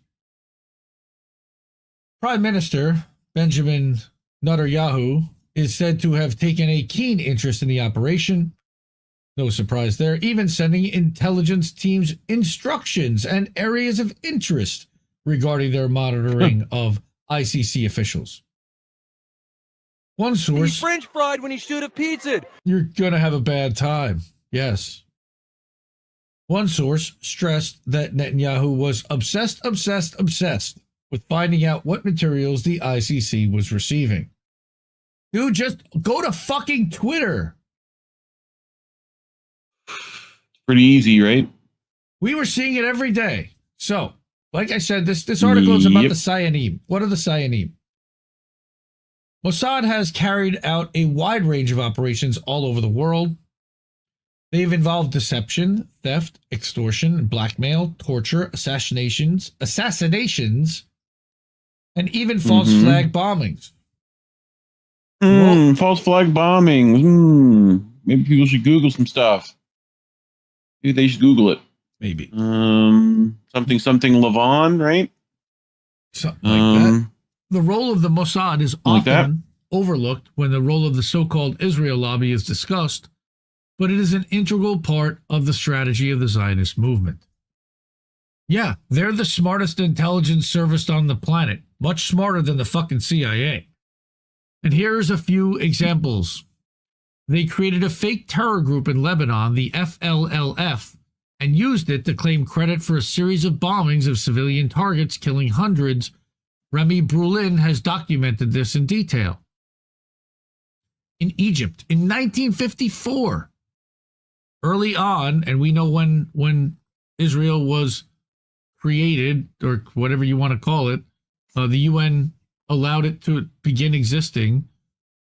Prime Minister Benjamin Netanyahu is said to have taken a keen interest in the operation. No surprise there, even sending intelligence teams instructions and areas of interest regarding their monitoring of ICC officials. One source... He's French fried when he should have pizzaed. You're going to have a bad time. Yes. One source stressed that Netanyahu was obsessed with finding out what materials the ICC was receiving. Dude, just go to fucking Twitter. It's pretty easy, right? We were seeing it every day. So, like I said, this article is about the Sayanim. What are the Sayanim? Mossad has carried out a wide range of operations all over the world. They've involved deception, theft, extortion, blackmail, torture, assassinations, and even false flag bombings. False flag bombings. Maybe people should Google some stuff. Maybe they should Google it. Maybe. Something Levon, right? Something like that. The role of the Mossad is often overlooked when the role of the so-called Israel lobby is discussed, but it is an integral part of the strategy of the Zionist movement. Yeah, they're the smartest intelligence service on the planet, much smarter than the fucking CIA. And here's a few examples. They created a fake terror group in Lebanon, the FLLF, and used it to claim credit for a series of bombings of civilian targets, killing hundreds. Remy Brulin has documented this in detail. In Egypt, in 1954, early on, and we know when Israel was created, or whatever you want to call it, the UN allowed it to begin existing,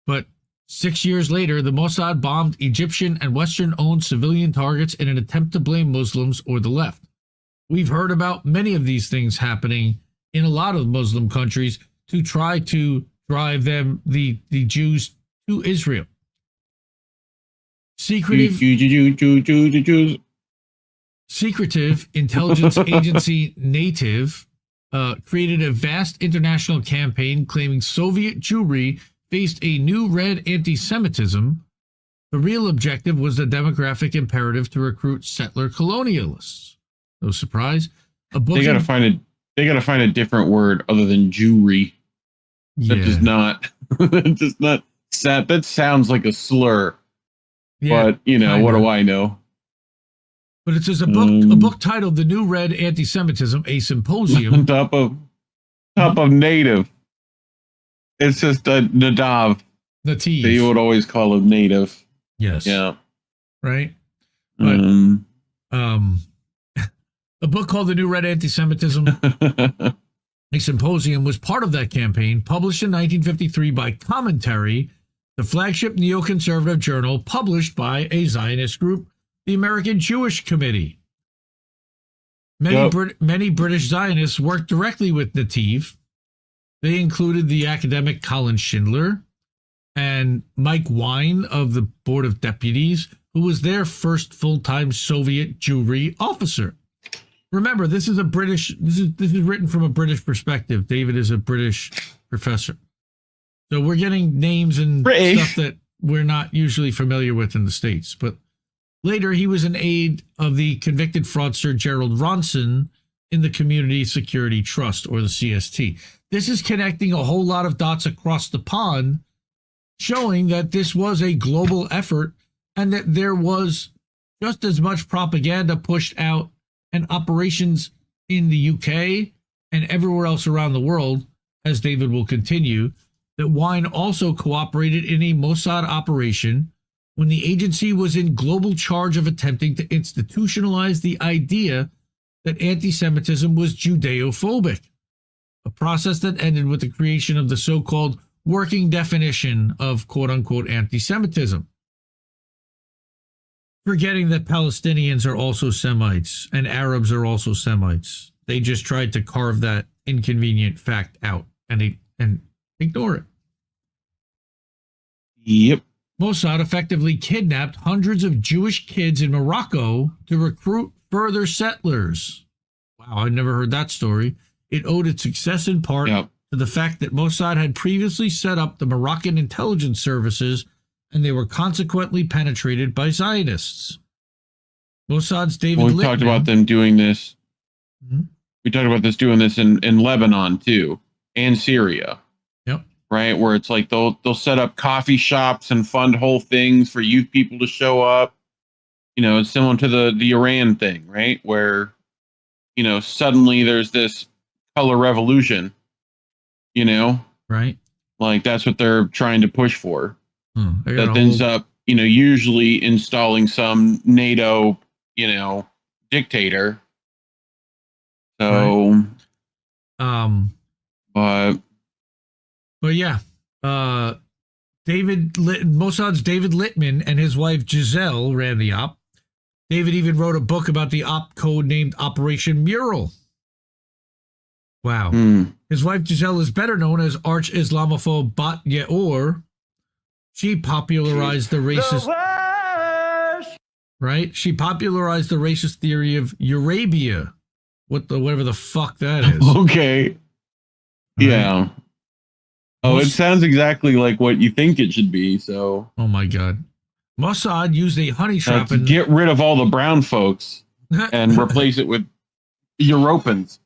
but 6 years later, the Mossad bombed Egyptian and Western-owned civilian targets in an attempt to blame Muslims or the left. We've heard about many of these things happening in a lot of Muslim countries to try to drive the Jews to Israel. Secretive intelligence agency Native created a vast international campaign claiming Soviet Jewry faced a new red anti-Semitism. The real objective was the demographic imperative to recruit settler colonialists. No surprise. They got to find a different word other than Jewry. That does not. That sounds like a slur. Yeah, but what do I know? But it says a book titled "The New Red Anti-Semitism: A Symposium." On top of native. It's just a Nadav. Native. They would always call it native. Yes. Yeah. Right. But a book called "The New Red Anti-Semitism: A Symposium" was part of that campaign, published in 1953 by Commentary, the flagship neoconservative journal published by a Zionist group, the American Jewish Committee. Many British Zionists worked directly with Nativ. They included the academic Colin Schindler and Mike Wine of the Board of Deputies, who was their first full-time Soviet Jewry officer. Remember, this is written from a British perspective. David is a British professor. So we're getting names and stuff that we're not usually familiar with in the States. But later, he was an aide of the convicted fraudster Gerald Ronson in the Community Security Trust, or the CST. This is connecting a whole lot of dots across the pond, showing that this was a global effort and that there was just as much propaganda pushed out and operations in the UK and everywhere else around the world, as David will continue, that Wine also cooperated in a Mossad operation when the agency was in global charge of attempting to institutionalize the idea that anti-Semitism was Judeo-phobic, a process that ended with the creation of the so-called working definition of quote-unquote anti-Semitism. Forgetting that Palestinians are also Semites and Arabs are also Semites. They just tried to carve that inconvenient fact out and ignore it. Yep. Mossad effectively kidnapped hundreds of Jewish kids in Morocco to recruit further settlers. Wow, I never heard that story. It owed its success in part to the fact that Mossad had previously set up the Moroccan intelligence services, and they were consequently penetrated by Zionists. Mossad's David Littman... We talked about them doing this. Mm-hmm. We talked about doing this in Lebanon, too, and Syria. Yep. Right, where it's like they'll set up coffee shops and fund whole things for youth people to show up. It's similar to the Iran thing, right? Where, suddenly there's this color revolution, Right. Like that's what they're trying to push for. That ends up, usually installing some NATO, dictator. So, right. But yeah, Mossad's David Littman and his wife Giselle ran the op. David even wrote a book about the op code named Operation Mural. Wow. His wife Giselle is better known as arch Islamophobe Bat Ye'or. She popularized the racist... Right? She popularized the racist theory of Eurabia. Whatever the fuck that is. Okay. Yeah. Oh, it sounds exactly like what you think it should be, so... Oh my god. Mossad used a honey trap to get rid of all the brown folks and replace it with Europans.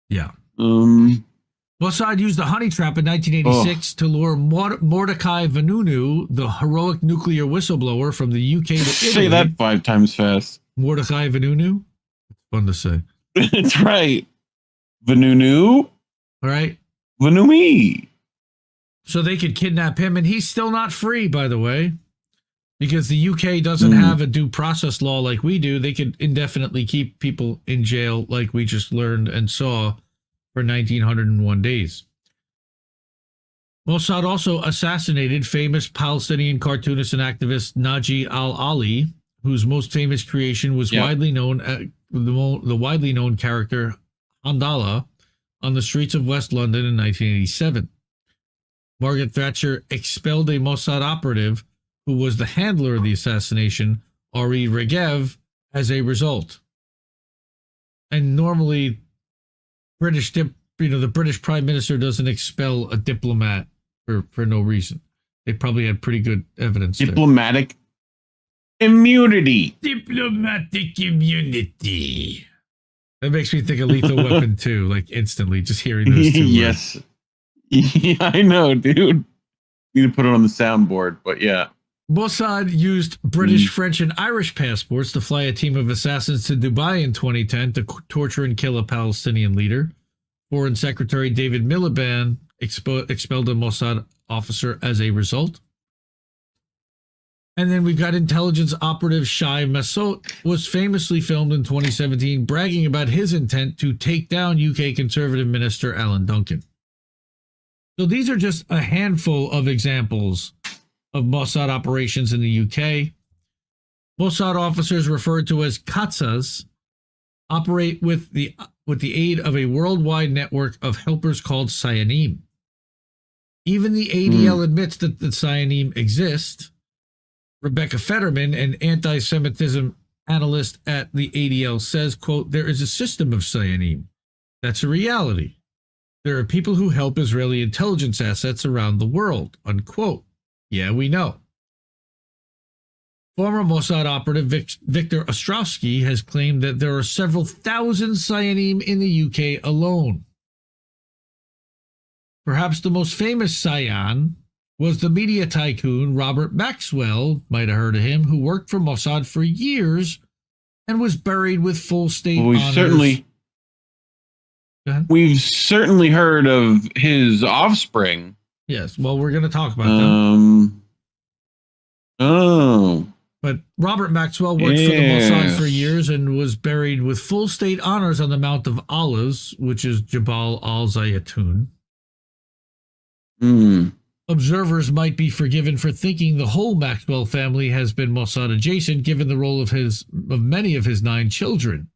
Yeah. Mossad used the honey trap in 1986 to lure Mordecai Vanunu, the heroic nuclear whistleblower from the UK to Italy. Say that 5 times fast. Mordecai Vanunu? It's fun to say. It's right. Vanunu? All right. Vanumi. So they could kidnap him, and he's still not free, by the way, because the UK doesn't have a due process law like we do. They could indefinitely keep people in jail like we just learned and saw for 1901 days. Mossad also assassinated famous Palestinian cartoonist and activist Naji al-Ali, whose most famous creation was widely known the widely known character Handala on the streets of West London in 1987. Margaret Thatcher expelled a Mossad operative who was the handler of the assassination, Ari Regev, as a result. And normally, the British Prime Minister doesn't expel a diplomat for no reason. They probably had pretty good evidence. Diplomatic immunity. Diplomatic immunity. That makes me think of Lethal Weapon 2, like instantly, just hearing those two yes. words. Yeah, I know, dude. Need to put it on the soundboard, but yeah. Mossad used British, French, and Irish passports to fly a team of assassins to Dubai in 2010 to torture and kill a Palestinian leader. Foreign Secretary David Miliband expelled a Mossad officer as a result. And then we've got intelligence operative Shai Masood was famously filmed in 2017 bragging about his intent to take down UK Conservative Minister Alan Duncan. So these are just a handful of examples of Mossad operations in the UK. Mossad officers referred to as Qatsas operate with the aid of a worldwide network of helpers called Sayanim. Even the ADL admits that the Sayanim exist. Rebecca Fetterman, an anti-Semitism analyst at the ADL, says, quote, "There is a system of Sayanim. That's a reality. There are people who help Israeli intelligence assets around the world," unquote. Yeah, we know. Former Mossad operative Victor Ostrovsky has claimed that there are several thousand Sayanim in the UK alone. Perhaps the most famous Sayan was the media tycoon Robert Maxwell, might have heard of him, who worked for Mossad for years and was buried with full state honors. We've certainly heard of his offspring. Yes, well, we're going to talk about them. But Robert Maxwell worked for the Mossad for years and was buried with full state honors on the Mount of Olives, which is Jabal al-Zayatun. Observers might be forgiven for thinking the whole Maxwell family has been Mossad adjacent, given the role of many of his 9 children.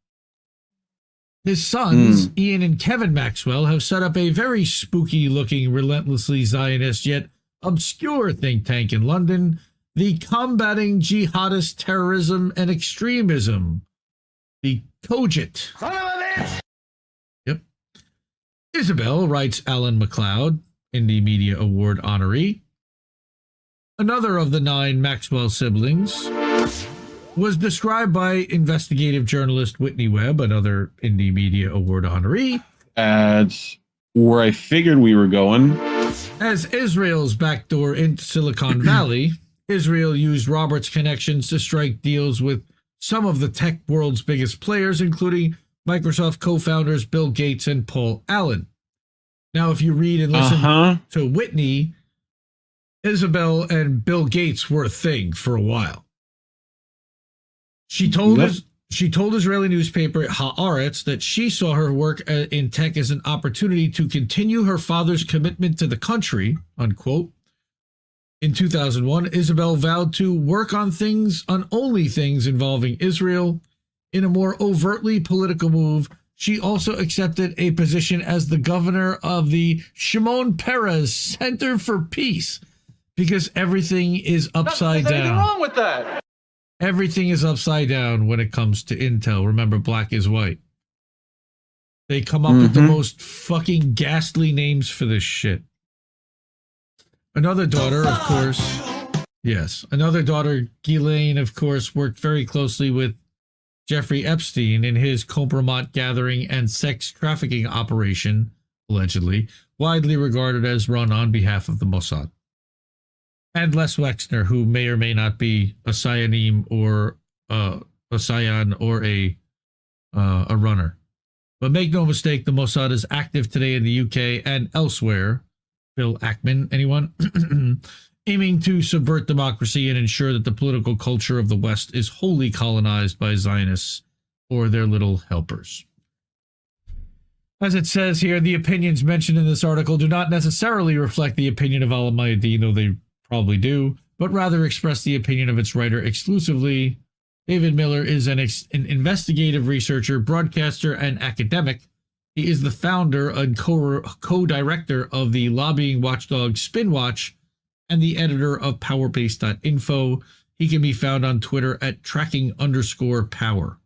His sons, Ian and Kevin Maxwell, have set up a very spooky-looking, relentlessly Zionist yet obscure think tank in London, the Combating Jihadist Terrorism and Extremism, the COJIT. Son of a bitch! Yep. Isabel, writes Alan MacLeod, Indie Media Award honoree. Another of the 9 Maxwell siblings was described by investigative journalist Whitney Webb, another Indie Media Award honoree. That's where I figured we were going. As Israel's backdoor into Silicon Valley, Israel used Robert's connections to strike deals with some of the tech world's biggest players, including Microsoft co-founders Bill Gates and Paul Allen. Now, if you read and listen to Whitney, Isabel and Bill Gates were a thing for a while. She told She told Israeli newspaper Haaretz that she saw her work in tech as an opportunity to continue her father's commitment to the country, unquote. In 2001, Isabel vowed to work on only things involving Israel. In a more overtly political move, she also accepted a position as the governor of the Shimon Peres Center for Peace, because everything is upside down. There's nothing wrong with that. Everything is upside down when it comes to intel. Remember, black is white. They come up with the most fucking ghastly names for this shit. Another daughter, of course. Yes. Another daughter, Ghislaine, of course, worked very closely with Jeffrey Epstein in his compromat gathering and sex trafficking operation, allegedly, widely regarded as run on behalf of the Mossad. And Les Wexner, who may or may not be a Sayanim or a Sayan or a runner. But make no mistake, the Mossad is active today in the UK and elsewhere. Bill Ackman, anyone? Aiming to subvert democracy and ensure that the political culture of the West is wholly colonized by Zionists or their little helpers. As it says here, the opinions mentioned in this article do not necessarily reflect the opinion of al-Mayadeen, though they probably do, but rather express the opinion of its writer exclusively. David Miller is an investigative researcher, broadcaster, and academic. He is the founder and co-director of the lobbying watchdog Spinwatch and the editor of powerbase.info. He can be found on Twitter at tracking_power.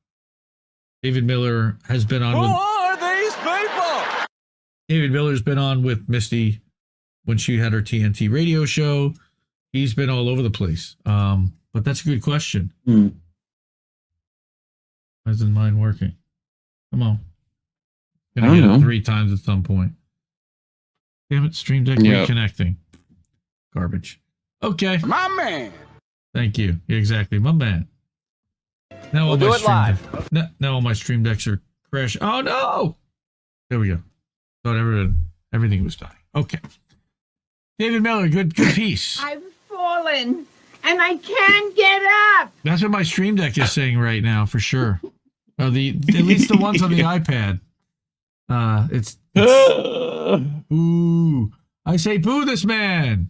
David Miller has been on with... Who are these people? David Miller's been on with Misty when she had her TNT radio show. He's been all over the place. But that's a good question. Why isn't mine working? Come on. Gonna get it 3 times at some point. Damn it, Stream Deck reconnecting. Garbage. Okay. My man. Thank you. Yeah, exactly. My man. Now we'll do it live. Now all my Stream Decks are crashing. Oh no! There we go. Thought everything was dying. Okay. David Miller, good piece. I've fallen and I can't get up. That's what my Stream Deck is saying right now, for sure. At least the ones on the iPad. It's ooh. I say boo this man.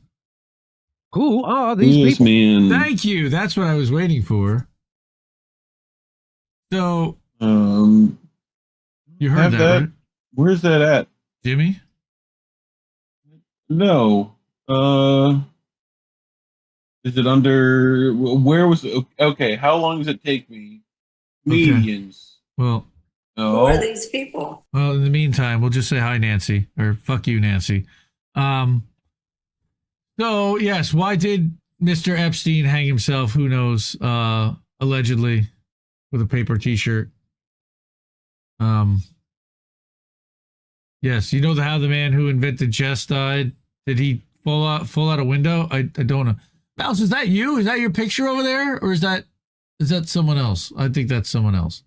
Who are these people? Man. Thank you. That's what I was waiting for. So, you heard that, right? Where's that at? Jimmy? No. Is it under? Where was? Okay. How long does it take me? Comedians. Okay. Well. No. Who are these people? Well, in the meantime, we'll just say hi, Nancy, or fuck you, Nancy. So, yes, why did Mr. Epstein hang himself? Who knows? Allegedly, with a paper T-shirt. Yes, you know how the man who invented chess died? Did he fall out a window? I don't know. Mouse, is that you? Is that your picture over there, or is that someone else? I think that's someone else.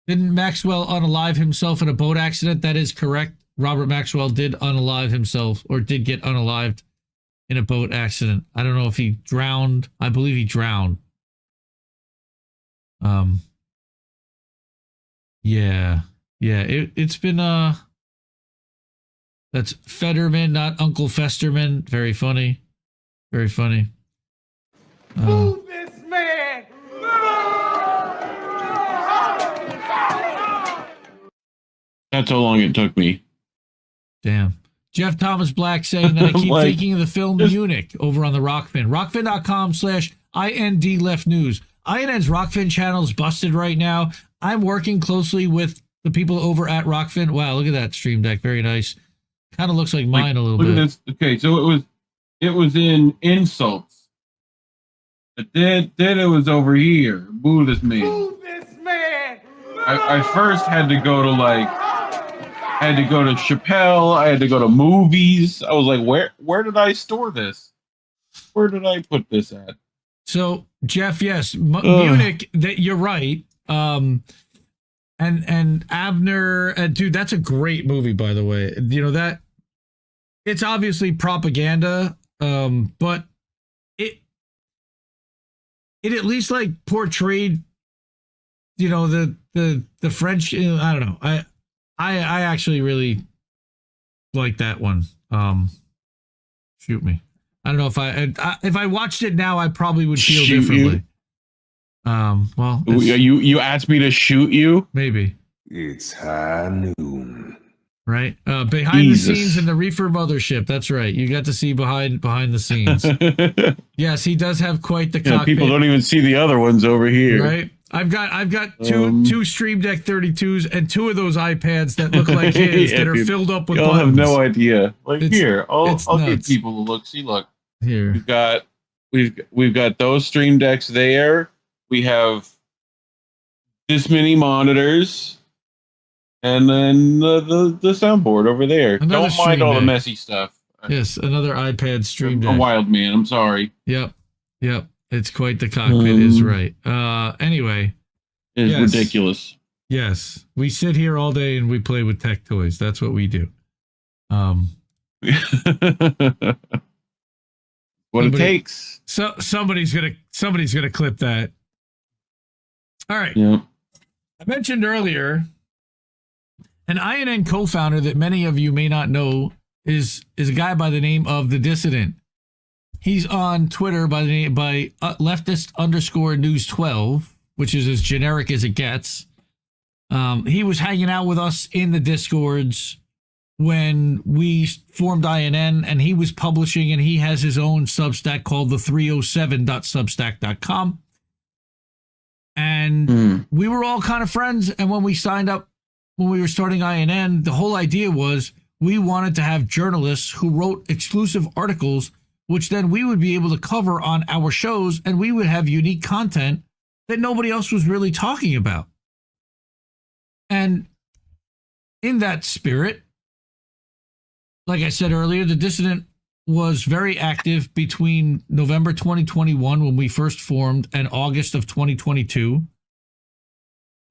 Didn't Maxwell unalive himself in a boat accident? That is correct. Robert Maxwell did unalive himself, or did get unalived in a boat accident. I don't know if he drowned. I believe he drowned. Yeah. It's been that's Fetterman, not Uncle Festerman. Very funny. Very funny. Move this man! That's how long it took me. Damn. Jeff Thomas Black saying that I keep thinking of the film Munich over on the Rockfin. Rockfin.com/IND Left News. INN's Rockfin channel is busted right now. I'm working closely with the people over at Rockfin. Wow, look at that Stream Deck. Very nice. Kind of looks like mine a little bit. Look at this. Okay, so it was in insults. But then it was over here. Boo this man. Move this man! I first had to go to Chappelle. I had to go to movies. I was like, where did I store this? Where did I put this at? So, Jeff, yes, Munich, that you're right. And Abner, dude, that's a great movie, by the way. You know, that it's obviously propaganda, but it at least like portrayed you know, the French, I don't know. I actually really like that one. Shoot me. I don't know if I watched it now, I probably would feel Shoot differently. You? Well, you asked me to shoot you? Maybe. It's high noon. Right? Behind the scenes in the Reefer Mothership. That's right. You got to see behind the scenes. Yes, he does have quite the cockpit. People don't even see the other ones over here. Right? I've got two Stream Deck 32s and 2 of those iPads that look like his that are filled up with buttons. Y'all have no idea. Like here, I'll give people a look. See, look. Here. We've got those Stream Decks there. We have this many monitors. And then the soundboard over there. Another Don't mind all the deck. messy stuff. Yes, another iPad Stream Deck. A wild man. I'm sorry. Yep. It's quite the cockpit. Is right. Anyway, it's ridiculous. Yes, we sit here all day and we play with tech toys. That's what we do. What it takes. So somebody's gonna clip that. All right. Yeah. I mentioned earlier. An INN co-founder that many of you may not know is a guy by the name of The Dissident. He's on Twitter by leftist_news12, which is as generic as it gets. He was hanging out with us in the Discords when we formed INN, and he was publishing, and he has his own Substack called the307.substack.com. And we were all kind of friends, and when we signed up, when we were starting INN, the whole idea was we wanted to have journalists who wrote exclusive articles, which then we would be able to cover on our shows, and we would have unique content that nobody else was really talking about. And in that spirit, like I said earlier, The Dissident was very active between November 2021, when we first formed, and August of 2022.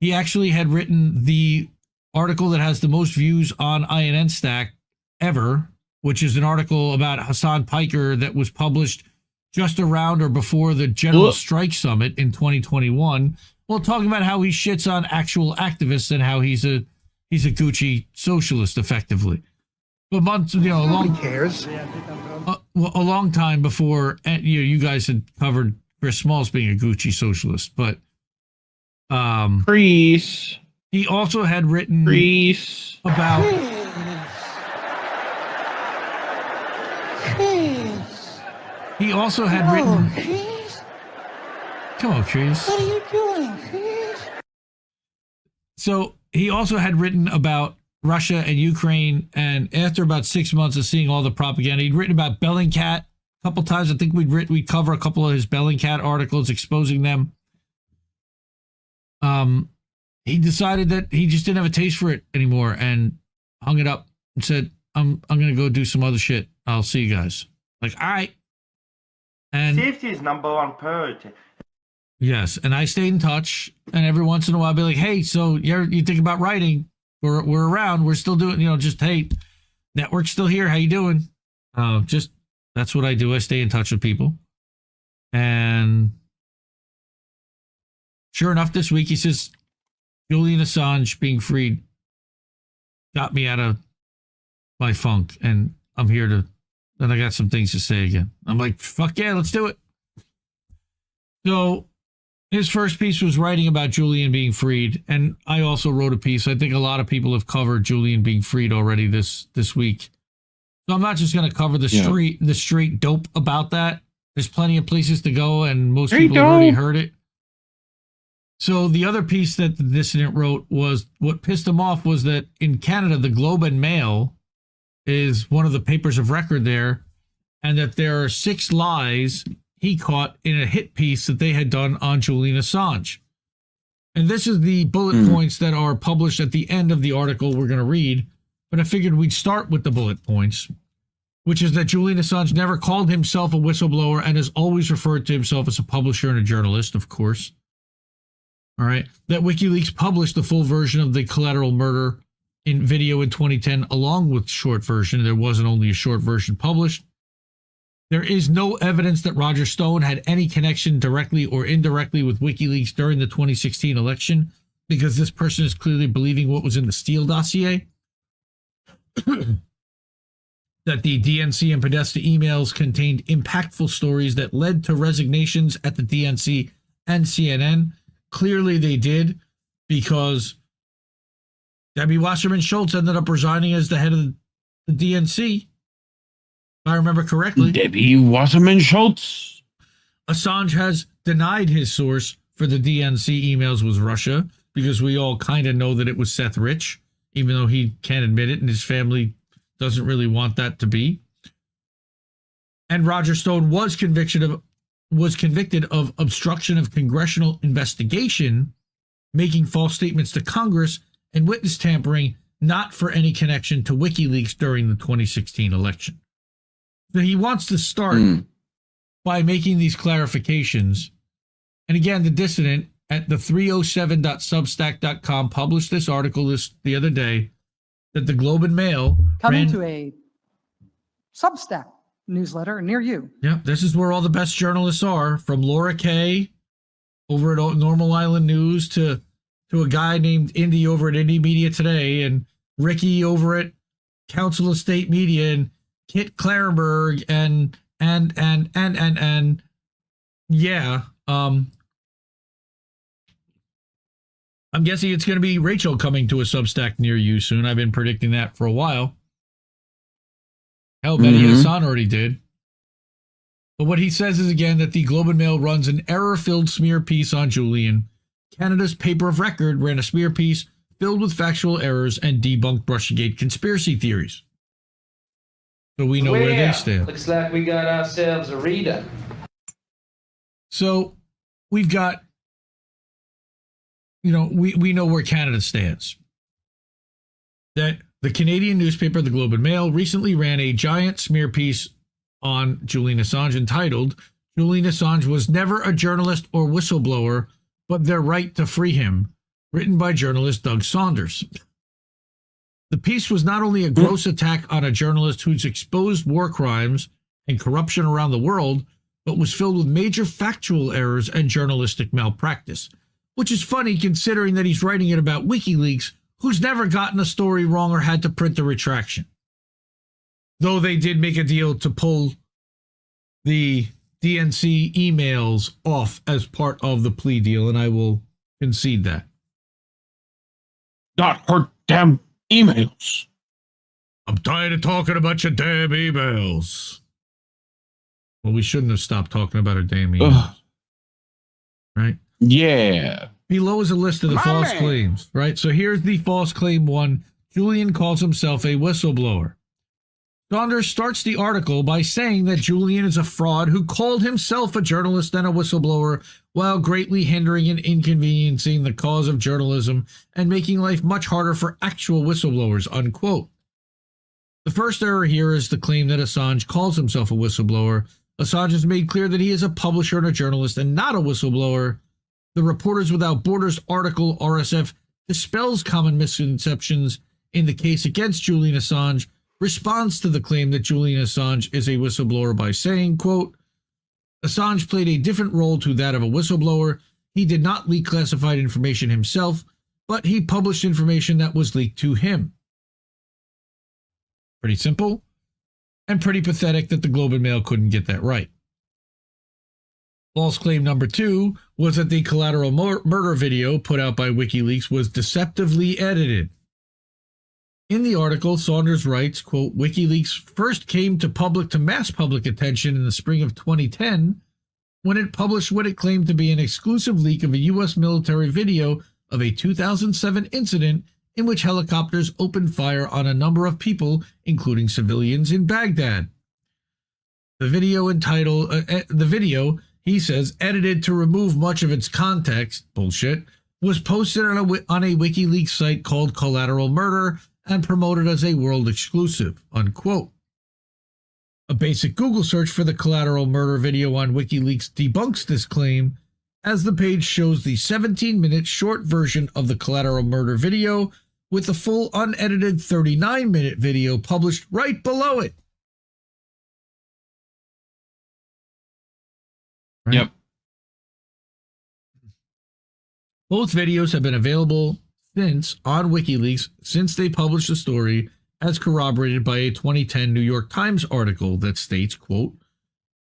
He actually had written the article that has the most views on INN Stack ever, which is an article about Hassan Piker that was published just around or before the General Strike Summit in 2021. Well, talking about how he shits on actual activists and how he's a Gucci socialist, effectively. But months, a long time before, you guys had covered Chris Smalls being a Gucci socialist, but Priest. He also had written about. He also had written. Come on, Chris. What are you doing, Chris? So he also had written about Russia and Ukraine, and after about 6 months of seeing all the propaganda, he'd written about Bellingcat a couple times. I think we'd cover a couple of his Bellingcat articles exposing them. He decided that he just didn't have a taste for it anymore and hung it up and said, I'm going to go do some other shit. I'll see you guys. Like, all right. And safety is number one priority. Yes. And I stayed in touch, and every once in a while I'd be like, hey, so you think about writing? We're around. We're still doing, just, hey, network's still here. How you doing? That's what I do. I stay in touch with people. And sure enough, this week he says, Julian Assange being freed got me out of my funk, and I'm here to, and I got some things to say again. I'm like, fuck yeah, let's do it. So his first piece was writing about Julian being freed, and I also wrote a piece. I think a lot of people have covered Julian being freed already this week. So I'm not just going to cover the straight dope about that. There's plenty of places to go, and most people have already heard it. So the other piece that the Dissident wrote was, what pissed him off was that in Canada, the Globe and Mail is one of the papers of record there, and that there are 6 lies he caught in a hit piece that they had done on Julian Assange. And this is the bullet points that are published at the end of the article we're going to read, but I figured we'd start with the bullet points, which is that Julian Assange never called himself a whistleblower and has always referred to himself as a publisher and a journalist, of course. All right. That WikiLeaks published the full version of the Collateral Murder in video in 2010, along with short version. There wasn't only a short version published. There is no evidence that Roger Stone had any connection directly or indirectly with WikiLeaks during the 2016 election, because this person is clearly believing what was in the Steele dossier. That the DNC and Podesta emails contained impactful stories that led to resignations at the DNC and CNN. Clearly they did, because Debbie Wasserman Schultz ended up resigning as the head of the DNC, if I remember correctly. Debbie Wasserman Schultz. Assange has denied his source for the DNC emails was Russia, because we all kind of know that it was Seth Rich, even though he can't admit it and his family doesn't really want that to be. And Roger Stone was convicted of obstruction of congressional investigation, making false statements to Congress, and witness tampering, not for any connection to WikiLeaks during the 2016 election. So he wants to start by making these clarifications. And again, the dissident at the 307.substack.com published this article the other day, that the Globe and Mail coming to a Substack newsletter near you. Yeah, this is where all the best journalists are, from Laura Kay over at Normal Island News to a guy named Indy over at Indie Media Today, and Ricky over at Council of State Media, and Kit Clarenberg, and yeah, I'm guessing it's going to be Rachel coming to a Substack near you soon. I've been predicting that for a while. Hell, Mehdi Hassan already did. But what he says is, again, that the Globe and Mail runs an error-filled smear piece on Julian. Canada's paper of record ran a smear piece filled with factual errors and debunked Russiagate conspiracy theories. So we know where they stand. Looks like we got ourselves a reader. So we've got, we know where Canada stands. That the Canadian newspaper, the Globe and Mail, recently ran a giant smear piece on Julian Assange entitled, "Julian Assange was never a journalist or whistleblower, but their right to free him," written by journalist Doug Saunders. The piece was not only a gross attack on a journalist who's exposed war crimes and corruption around the world, but was filled with major factual errors and journalistic malpractice. Which is funny, considering that he's writing it about WikiLeaks, who's never gotten a story wrong or had to print a retraction. Though they did make a deal to pull the DNC emails off as part of the plea deal, and I will concede that. Not her damn emails. I'm tired of talking about your damn emails. Well, we shouldn't have stopped talking about her damn emails. Right? Yeah. Below is a list of the false claims, right? So here's the false claim one. Julian calls himself a whistleblower. Saunders starts the article by saying that Julian is a fraud who called himself a journalist and a whistleblower while greatly hindering and inconveniencing the cause of journalism and making life much harder for actual whistleblowers, unquote. The first error here is the claim that Assange calls himself a whistleblower. Assange has made clear that he is a publisher and a journalist and not a whistleblower. The Reporters Without Borders article, RSF, dispels common misconceptions in the case against Julian Assange, responds to the claim that Julian Assange is a whistleblower by saying, quote, Assange played a different role to that of a whistleblower. He did not leak classified information himself, but he published information that was leaked to him. Pretty simple, and pretty pathetic that the Globe and Mail couldn't get that right. False claim number two was that the collateral murder video put out by WikiLeaks was deceptively edited. In the article, Saunders writes, quote, WikiLeaks first came to mass public attention in the spring of 2010 when it published what it claimed to be an exclusive leak of a U.S. military video of a 2007 incident in which helicopters opened fire on a number of people, including civilians in Baghdad. The video, he says, edited to remove much of its context, bullshit, was posted on a WikiLeaks site called Collateral Murder and promoted as a world exclusive, unquote. A basic Google search for the Collateral Murder video on WikiLeaks debunks this claim, as the page shows the 17-minute short version of the Collateral Murder video with the full unedited 39-minute video published right below it. Right? Yep. Both videos have been available since on WikiLeaks since they published the story, as corroborated by a 2010 New York Times article that states, quote,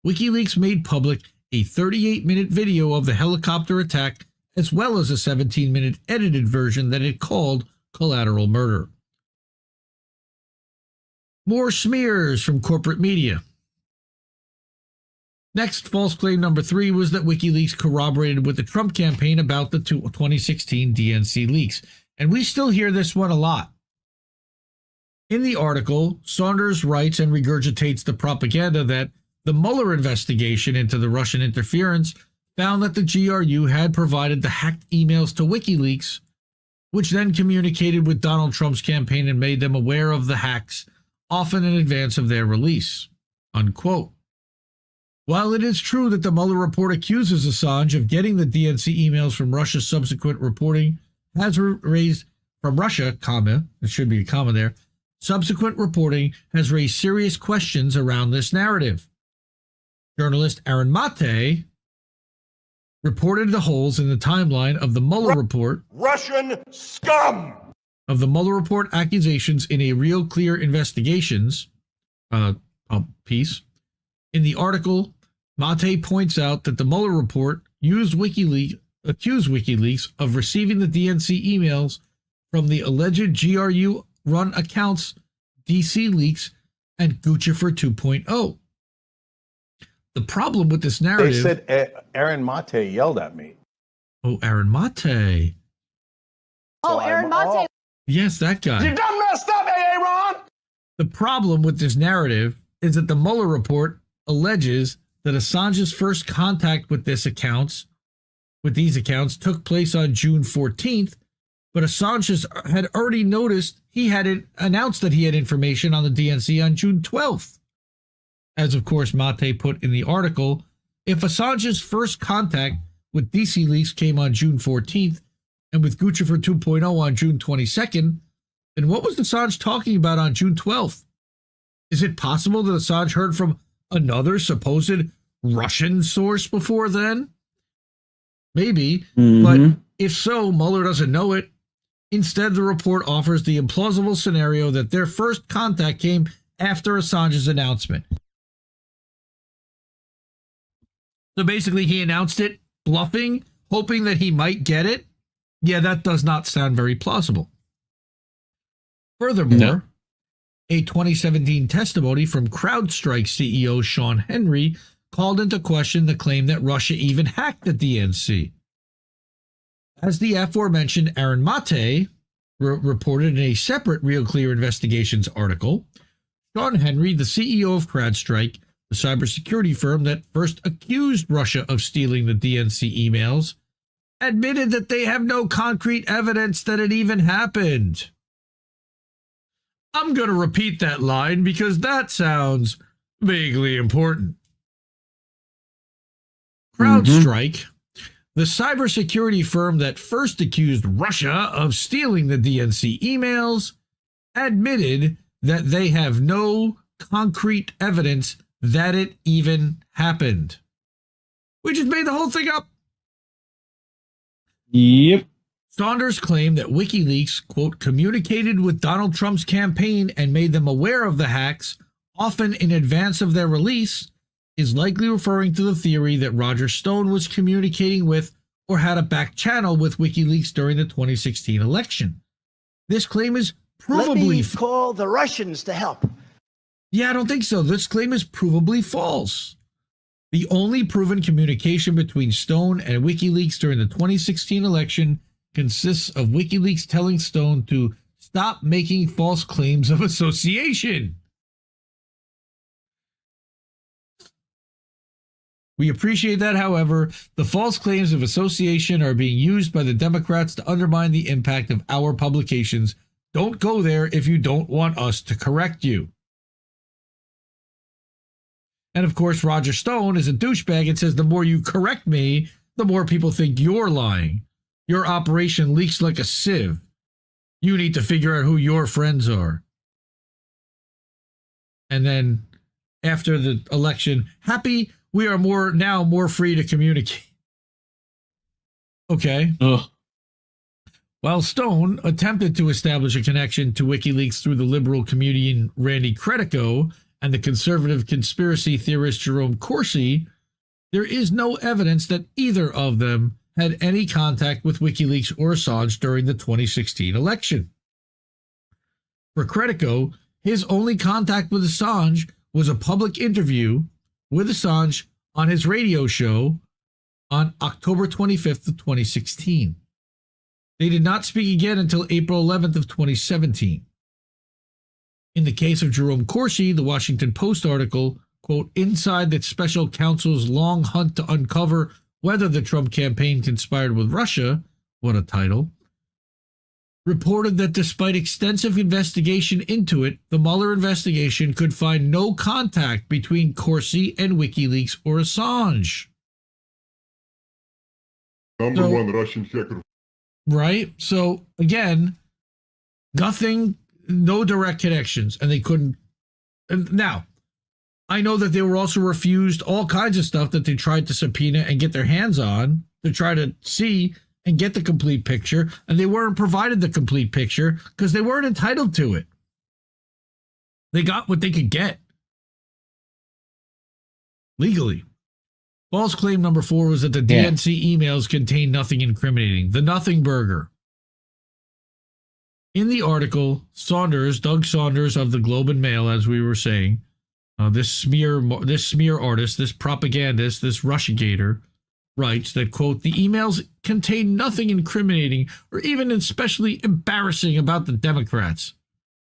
WikiLeaks made public a 38-minute video of the helicopter attack, as well as a 17-minute edited version that it called Collateral Murder. More smears from corporate media. Next, false claim number 3 was that WikiLeaks corroborated with the Trump campaign about the 2016 DNC leaks. And we still hear this one a lot. In the article, Saunders writes and regurgitates the propaganda that the Mueller investigation into the Russian interference found that the GRU had provided the hacked emails to WikiLeaks, which then communicated with Donald Trump's campaign and made them aware of the hacks, often in advance of their release. Unquote. While it is true that the Mueller report accuses Assange of getting the DNC emails from Russia, subsequent reporting has raised from Russia, comma, there should be a comma there, subsequent reporting has raised serious questions around this narrative. Journalist Aaron Mate reported the holes in the timeline of the Mueller report, Russian scum! Of the Mueller report accusations in a Real Clear Investigations piece. In the article, Mate points out that the Mueller report accused WikiLeaks of receiving the DNC emails from the alleged GRU-run accounts DC Leaks and Guccifer 2.0. The problem with this narrative... They said Aaron Mate yelled at me. Oh, Aaron Mate. Oh, Aaron Mate. Yes, that guy. You done messed up, Aaron! The problem with this narrative is that the Mueller report alleges that Assange's first contact with these accounts took place on June 14th, but Assange had already noticed announced that he had information on the DNC on June 12th. As of course Mate put in the article, if Assange's first contact with DC Leaks came on June 14th and with Guccifer 2.0 on June 22nd, then what was Assange talking about on June 12th? Is it possible that Assange heard from another supposed Russian source before then? Maybe, but if so, Mueller doesn't know it. Instead, the report offers the implausible scenario that their first contact came after Assange's announcement. So basically, he announced it, bluffing, hoping that he might get it. Yeah, that does not sound very plausible. Furthermore, a 2017 testimony from CrowdStrike CEO Sean Henry called into question the claim that Russia even hacked the DNC. As the aforementioned Aaron Mate reported in a separate Real Clear Investigations article, Sean Henry, the CEO of CrowdStrike, the cybersecurity firm that first accused Russia of stealing the DNC emails, admitted that they have no concrete evidence that it even happened. I'm going to repeat that line because that sounds vaguely important. CrowdStrike, the cybersecurity firm that first accused Russia of stealing the DNC emails, admitted that they have no concrete evidence that it even happened. We just made the whole thing up. Yep. Saunders claimed that WikiLeaks, quote, communicated with Donald Trump's campaign and made them aware of the hacks, often in advance of their release, is likely referring to the theory that Roger Stone was communicating with or had a back channel with WikiLeaks during the 2016 election. This claim is provably... Let me call the Russians to help. Yeah, I don't think so. This claim is provably false. The only proven communication between Stone and WikiLeaks during the 2016 election consists of WikiLeaks telling Stone to stop making false claims of association. We appreciate that, however, the false claims of association are being used by the Democrats to undermine the impact of our publications. Don't go there if you don't want us to correct you. And of course, Roger Stone is a douchebag and says the more you correct me, the more people think you're lying. Your operation leaks like a sieve. You need to figure out who your friends are. And then after the election, happy we are more free to communicate. Okay. Ugh. While Stone attempted to establish a connection to WikiLeaks through the liberal comedian Randy Credico and the conservative conspiracy theorist Jerome Corsi, there is no evidence that either of them had any contact with WikiLeaks or Assange during the 2016 election. For Credico, his only contact with Assange was a public interview with Assange on his radio show on October 25th of 2016. They did not speak again until April 11th of 2017. In the case of Jerome Corsi, the Washington Post article, quote, "Inside the special counsel's long hunt to uncover whether the Trump campaign conspired with Russia," what a title, reported that despite extensive investigation into it, the Mueller investigation could find no contact between Corsi and WikiLeaks or Assange. Number one Russian hacker. Right? So, again, nothing, no direct connections, and they couldn't. And now, I know that they were also refused all kinds of stuff that they tried to subpoena and get their hands on to try to see and get the complete picture, and they weren't provided the complete picture because they weren't entitled to it. They got what they could get legally. False claim number 4 was that the DNC emails contained nothing incriminating. The Nothing Burger. In the article, Doug Saunders of the Globe and Mail, as we were saying, this smear artist, this propagandist, this Russiagator, writes that, quote, "The emails contain nothing incriminating or even especially embarrassing about the Democrats,"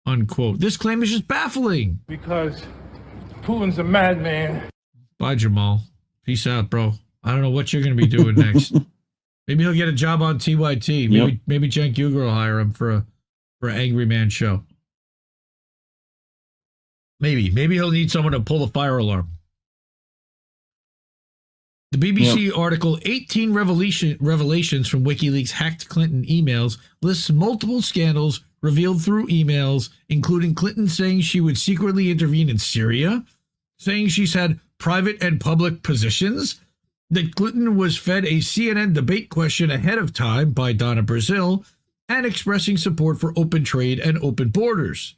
unquote. This claim is just baffling. Because Putin's a madman. Bye, Jamal. Peace out, bro. I don't know what you're going to be doing next. Maybe he'll get a job on TYT. Maybe Cenk Uygur will hire him for an Angry Man show. Maybe he'll need someone to pull the fire alarm. The BBC article, 18 revelations from WikiLeaks hacked Clinton emails, lists multiple scandals revealed through emails, including Clinton saying she would secretly intervene in Syria, saying she's had private and public positions, that Clinton was fed a CNN debate question ahead of time by Donna Brazile, and expressing support for open trade and open borders.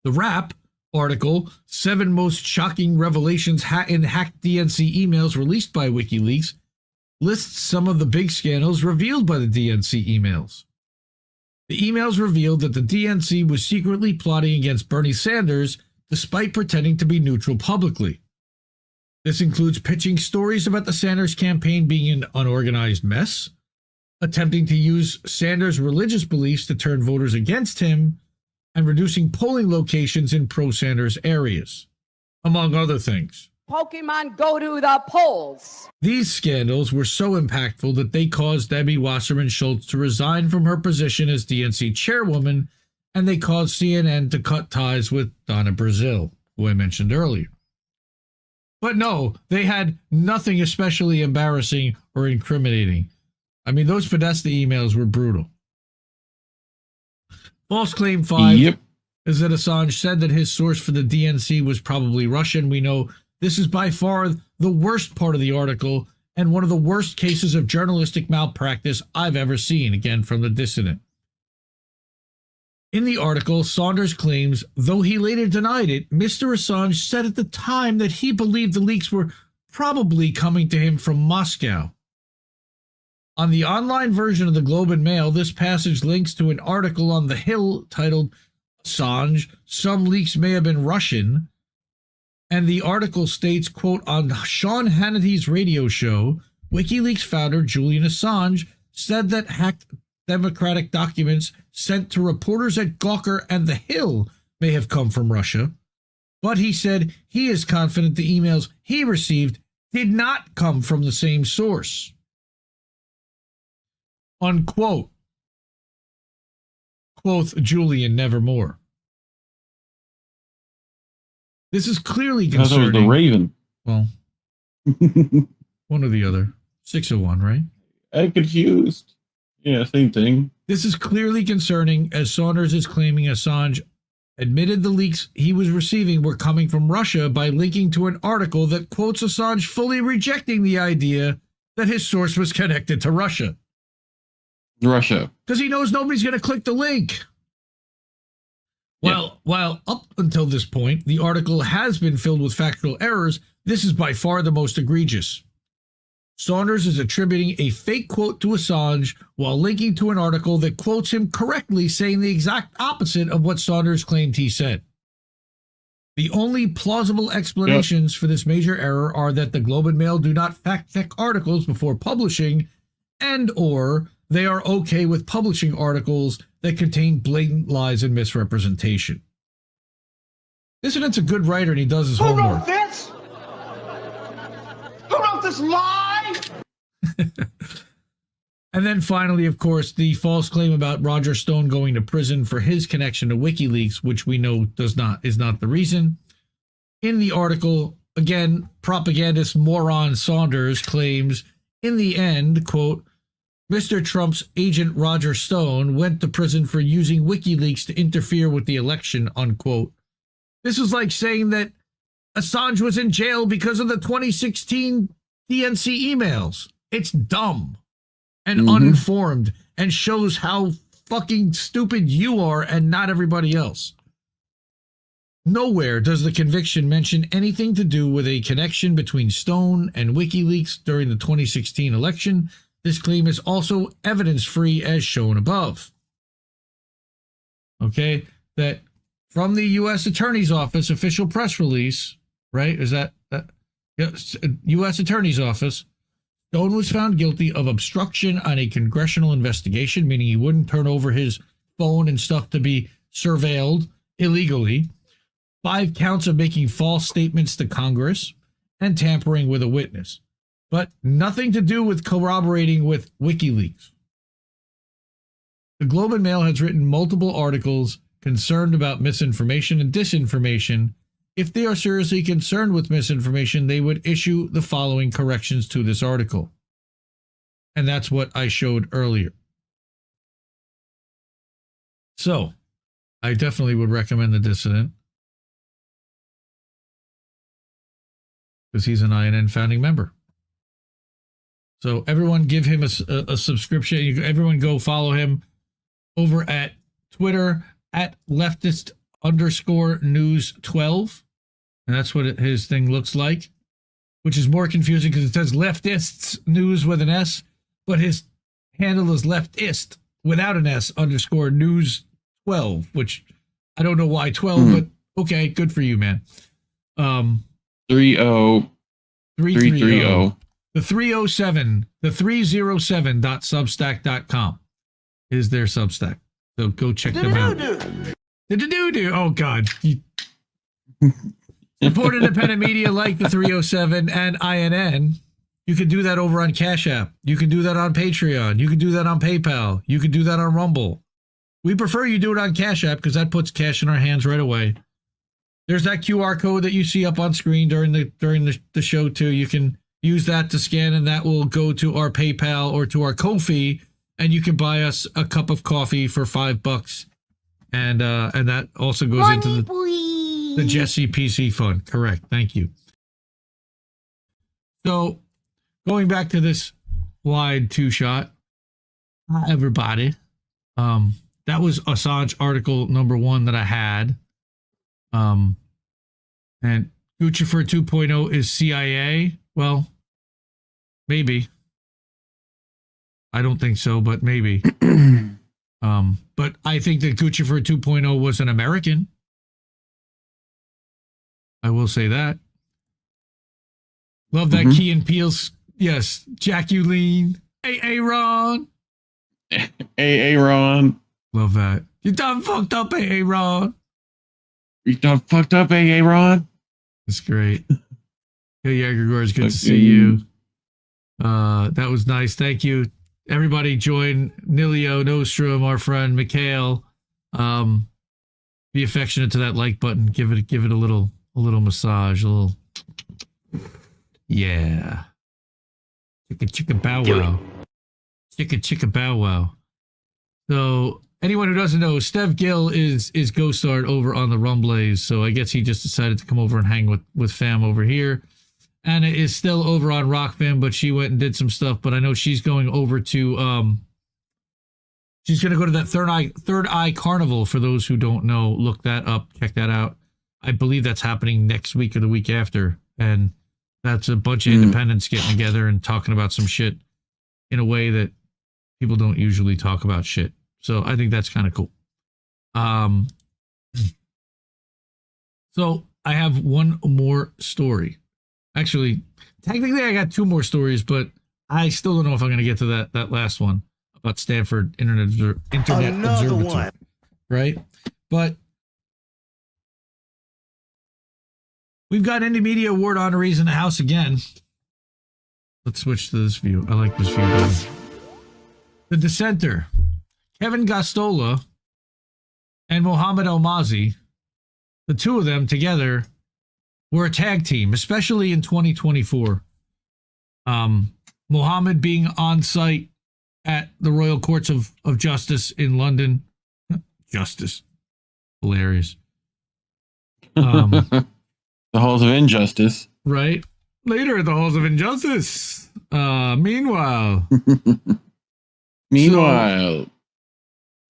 The Wrap article, 7 most shocking revelations in hacked DNC emails released by WikiLeaks, lists some of the big scandals revealed by the DNC emails. The emails revealed that the DNC was secretly plotting against Bernie Sanders despite pretending to be neutral publicly. This includes pitching stories about the Sanders campaign being an unorganized mess, attempting to use Sanders' religious beliefs to turn voters against him, and reducing polling locations in pro-Sanders areas, among other things. Pokemon go to the polls. These scandals were so impactful that they caused Debbie Wasserman Schultz to resign from her position as DNC chairwoman, and they caused CNN to cut ties with Donna Brazile, who I mentioned earlier. But no, they had nothing especially embarrassing or incriminating. I mean, those Podesta emails were brutal. False claim 5 is that Assange said that his source for the DNC was probably Russian. We know this is by far the worst part of the article and one of the worst cases of journalistic malpractice I've ever seen, again from the dissident. In the article, Saunders claims, though he later denied it, Mr. Assange said at the time that he believed the leaks were probably coming to him from Moscow. On the online version of the Globe and Mail, this passage links to an article on The Hill titled Assange, Some Leaks May Have Been Russian, and the article states, quote, on Sean Hannity's radio show, WikiLeaks founder Julian Assange said that hacked Democratic documents sent to reporters at Gawker and The Hill may have come from Russia, but he said he is confident the emails he received did not come from the same source. Unquote. Quoth Julian Nevermore. This is clearly concerning. I thought it was the Raven. Well, one or the other. 601, right? I'm confused. Yeah, same thing. This is clearly concerning, as Saunders is claiming Assange admitted the leaks he was receiving were coming from Russia by linking to an article that quotes Assange fully rejecting the idea that his source was connected to Russia. Russia. Because he knows nobody's going to click the link. While up until this point, the article has been filled with factual errors, this is by far the most egregious. Saunders is attributing a fake quote to Assange while linking to an article that quotes him correctly, saying the exact opposite of what Saunders claimed he said. The only plausible explanations for this major error are that the Globe and Mail do not fact-check articles before publishing, and or they are okay with publishing articles that contain blatant lies and misrepresentation. Dissident's a good writer and he does his homework. Who wrote this? Who wrote this lie? And then finally, of course, the false claim about Roger Stone going to prison for his connection to WikiLeaks, which we know is not the reason. In the article, again, propagandist moron Saunders claims, in the end, quote, Mr. Trump's agent Roger Stone went to prison for using WikiLeaks to interfere with the election, unquote. This is like saying that Assange was in jail because of the 2016 DNC emails. It's dumb and uninformed and shows how fucking stupid you are and not everybody else. Nowhere does the conviction mention anything to do with a connection between Stone and WikiLeaks during the 2016 election. This claim is also evidence-free as shown above. Okay, that from the U.S. Attorney's Office official press release, right? Is that yes, U.S. Attorney's Office, Stone was found guilty of obstruction on a congressional investigation, meaning he wouldn't turn over his phone and stuff to be surveilled illegally, 5 counts of making false statements to Congress, and tampering with a witness, but nothing to do with corroborating with WikiLeaks. The Globe and Mail has written multiple articles concerned about misinformation and disinformation. If they are seriously concerned with misinformation, they would issue the following corrections to this article. And that's what I showed earlier. So, I definitely would recommend The Dissident, because he's an INN founding member. So everyone give him a subscription. Everyone go follow him over at Twitter at leftist_news12. And that's what his thing looks like, which is more confusing because it says leftists news with an S, but his handle is leftist without an S _news 12, which I don't know why 12, but okay, good for you, man. 30330. The 307.substack.com is their Substack. So go check them out. Oh, God. Support independent media like the 307 and INN. You can do that over on Cash App. You can do that on Patreon. You can do that on PayPal. You can do that on Rumble. We prefer you do it on Cash App because that puts cash in our hands right away. There's that QR code that you see up on screen during the show too. You can use that to scan, and that will go to our PayPal or to our Ko-fi, and you can buy us a cup of coffee for $5, and that also goes into the Jesse PC Fund. Correct. Thank you. So, going back to this wide two-shot, everybody, that was Assange article number 1 that I had. And Guccifer 2.0 is CIA. Well, maybe. I don't think so, but maybe. But I think that Guccifer 2.0 was an American. I will say that. Love that Key and Peele's. Yes, Jacqueline. Ron. Ron. Love that. You done fucked up, Ron. You done fucked up, Ron. That's great. Hey, Gregor, it's good to see you. That was nice. Thank you. Everybody join Nilio Nostrum, our friend Mikhail. Be affectionate to that like button. Give it a little massage. A little. Yeah. Chicka bow wow. Chicka bow wow. So anyone who doesn't know, Steph Gill is ghost starred over on the Rumbles, so I guess he just decided to come over and hang with fam over here. Anna is still over on Rockfin, but she went and did some stuff. But I know she's going over to she's going to go to that Third Eye Carnival. For those who don't know, look that up, check that out. I believe that's happening next week or the week after, and that's a bunch of independents getting together and talking about some shit in a way that people don't usually talk about shit. So I think that's kind of cool. So I have one more story. Actually, technically I got two more stories, but I still don't know if I'm going to get to that last one about Stanford Internet Observatory. One. Right? But we've got Indie Media Award honorees in the house again. Let's switch to this view. I like this view better. The Dissenter, Kevin Gosztola and Mohammed El-Mazi, the two of them together were a tag team, especially in 2024. Mohammed being on site at the Royal Courts of Justice in London. Justice. Hilarious. The halls of injustice. Right. Later at the halls of injustice. Meanwhile.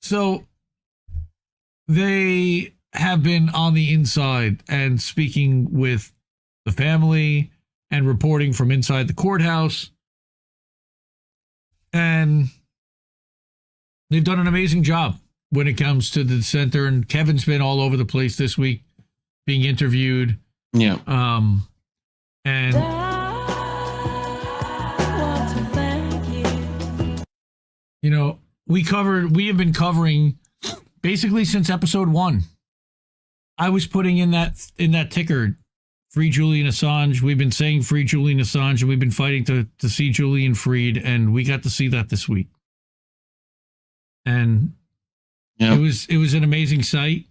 So they have been on the inside and speaking with the family and reporting from inside the courthouse. And they've done an amazing job when it comes to the Dissenter. And Kevin's been all over the place this week being interviewed. Yeah. And you know, we have been covering basically since episode 1. I was putting in that ticker, free Julian Assange. We've been saying free Julian Assange, and we've been fighting to see Julian freed, and we got to see that this week. And it was an amazing sight.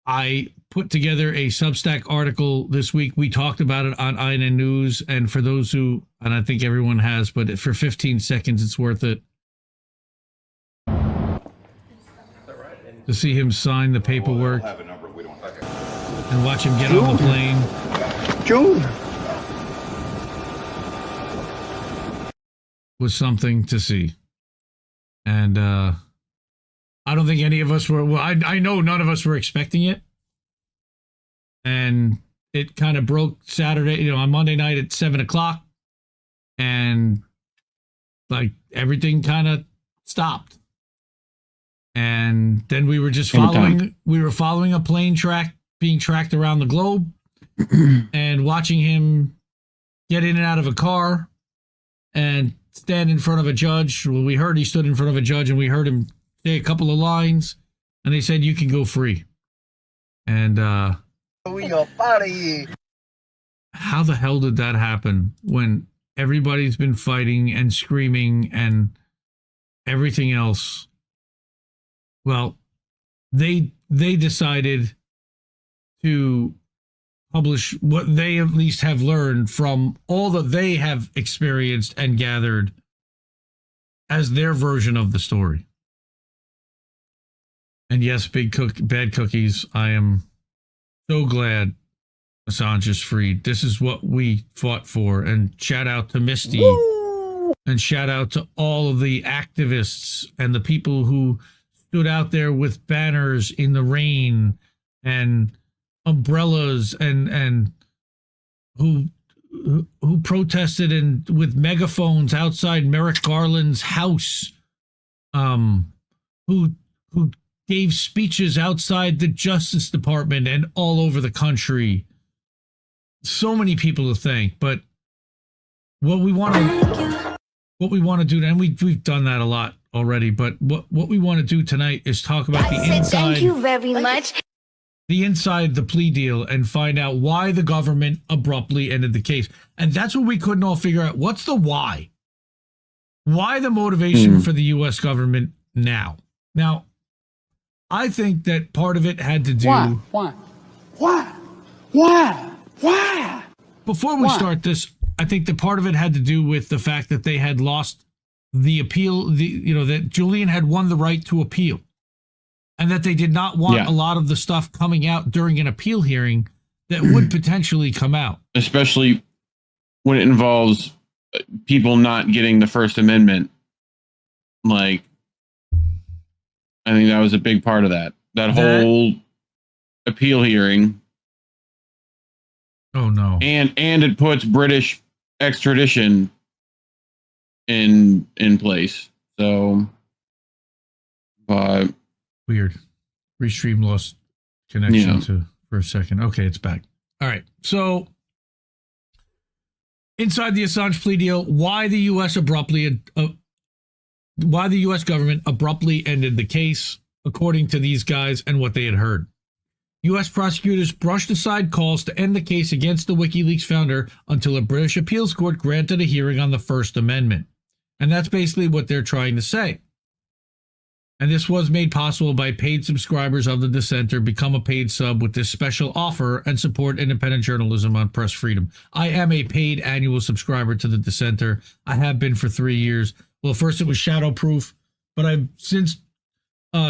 I put together a Substack article this week. We talked about it on INN News, and for those who, and I think everyone has, but for 15 seconds, it's worth it to see him sign the paperwork and watch him get on the plane. Was something to see. And I don't think any of us were, well, I know none of us were expecting it. And it kind of broke Saturday, on Monday night at 7:00. And like everything kind of stopped. And then we were just following a plane track being tracked around the globe and watching him get in and out of a car and stand in front of a judge. Well, we heard he stood in front of a judge and we heard him say a couple of lines and they said, "You can go free." And how the hell did that happen when everybody's been fighting and screaming and everything else? Well, they decided to publish what they at least have learned from all that they have experienced and gathered as their version of the story. And yes, bad cookies, I am so glad Assange is freed. This is what we fought for. And shout out to Misty. Woo! And shout out to all of the activists and the people who stood out there with banners in the rain and umbrellas and who protested and with megaphones outside Merrick Garland's house, who gave speeches outside the Justice Department and all over the country. So many people to thank, but what we want to do, and we've done that a lot already, but what we want to do tonight is talk about the inside. Thank you very much. The inside the plea deal and find out why the government abruptly ended the case. And that's what we couldn't all figure out. What's the why? Why the motivation for the U.S. government now? Now, I think that part of it had to do... Why? Before we start this, I think that part of it had to do with the fact that they had lost the appeal, that Julian had won the right to appeal, and that they did not want a lot of the stuff coming out during an appeal hearing that would potentially come out. Especially when it involves people not getting the First Amendment. Like, I think that was a big part of that. That whole appeal hearing. Oh, no. And it puts British extradition in place. So, weird. Restream lost connection for a second. Okay, it's back. All right. So, inside the Assange plea deal, why the U.S. government abruptly ended the case, according to these guys and what they had heard. U.S. prosecutors brushed aside calls to end the case against the WikiLeaks founder until a British appeals court granted a hearing on the First Amendment. And that's basically what they're trying to say. And this was made possible by paid subscribers of The Dissenter. Become a paid sub with this special offer and support independent journalism on press freedom. I am a paid annual subscriber to The Dissenter. I have been for 3 years. Well, first it was Shadowproof, but I've since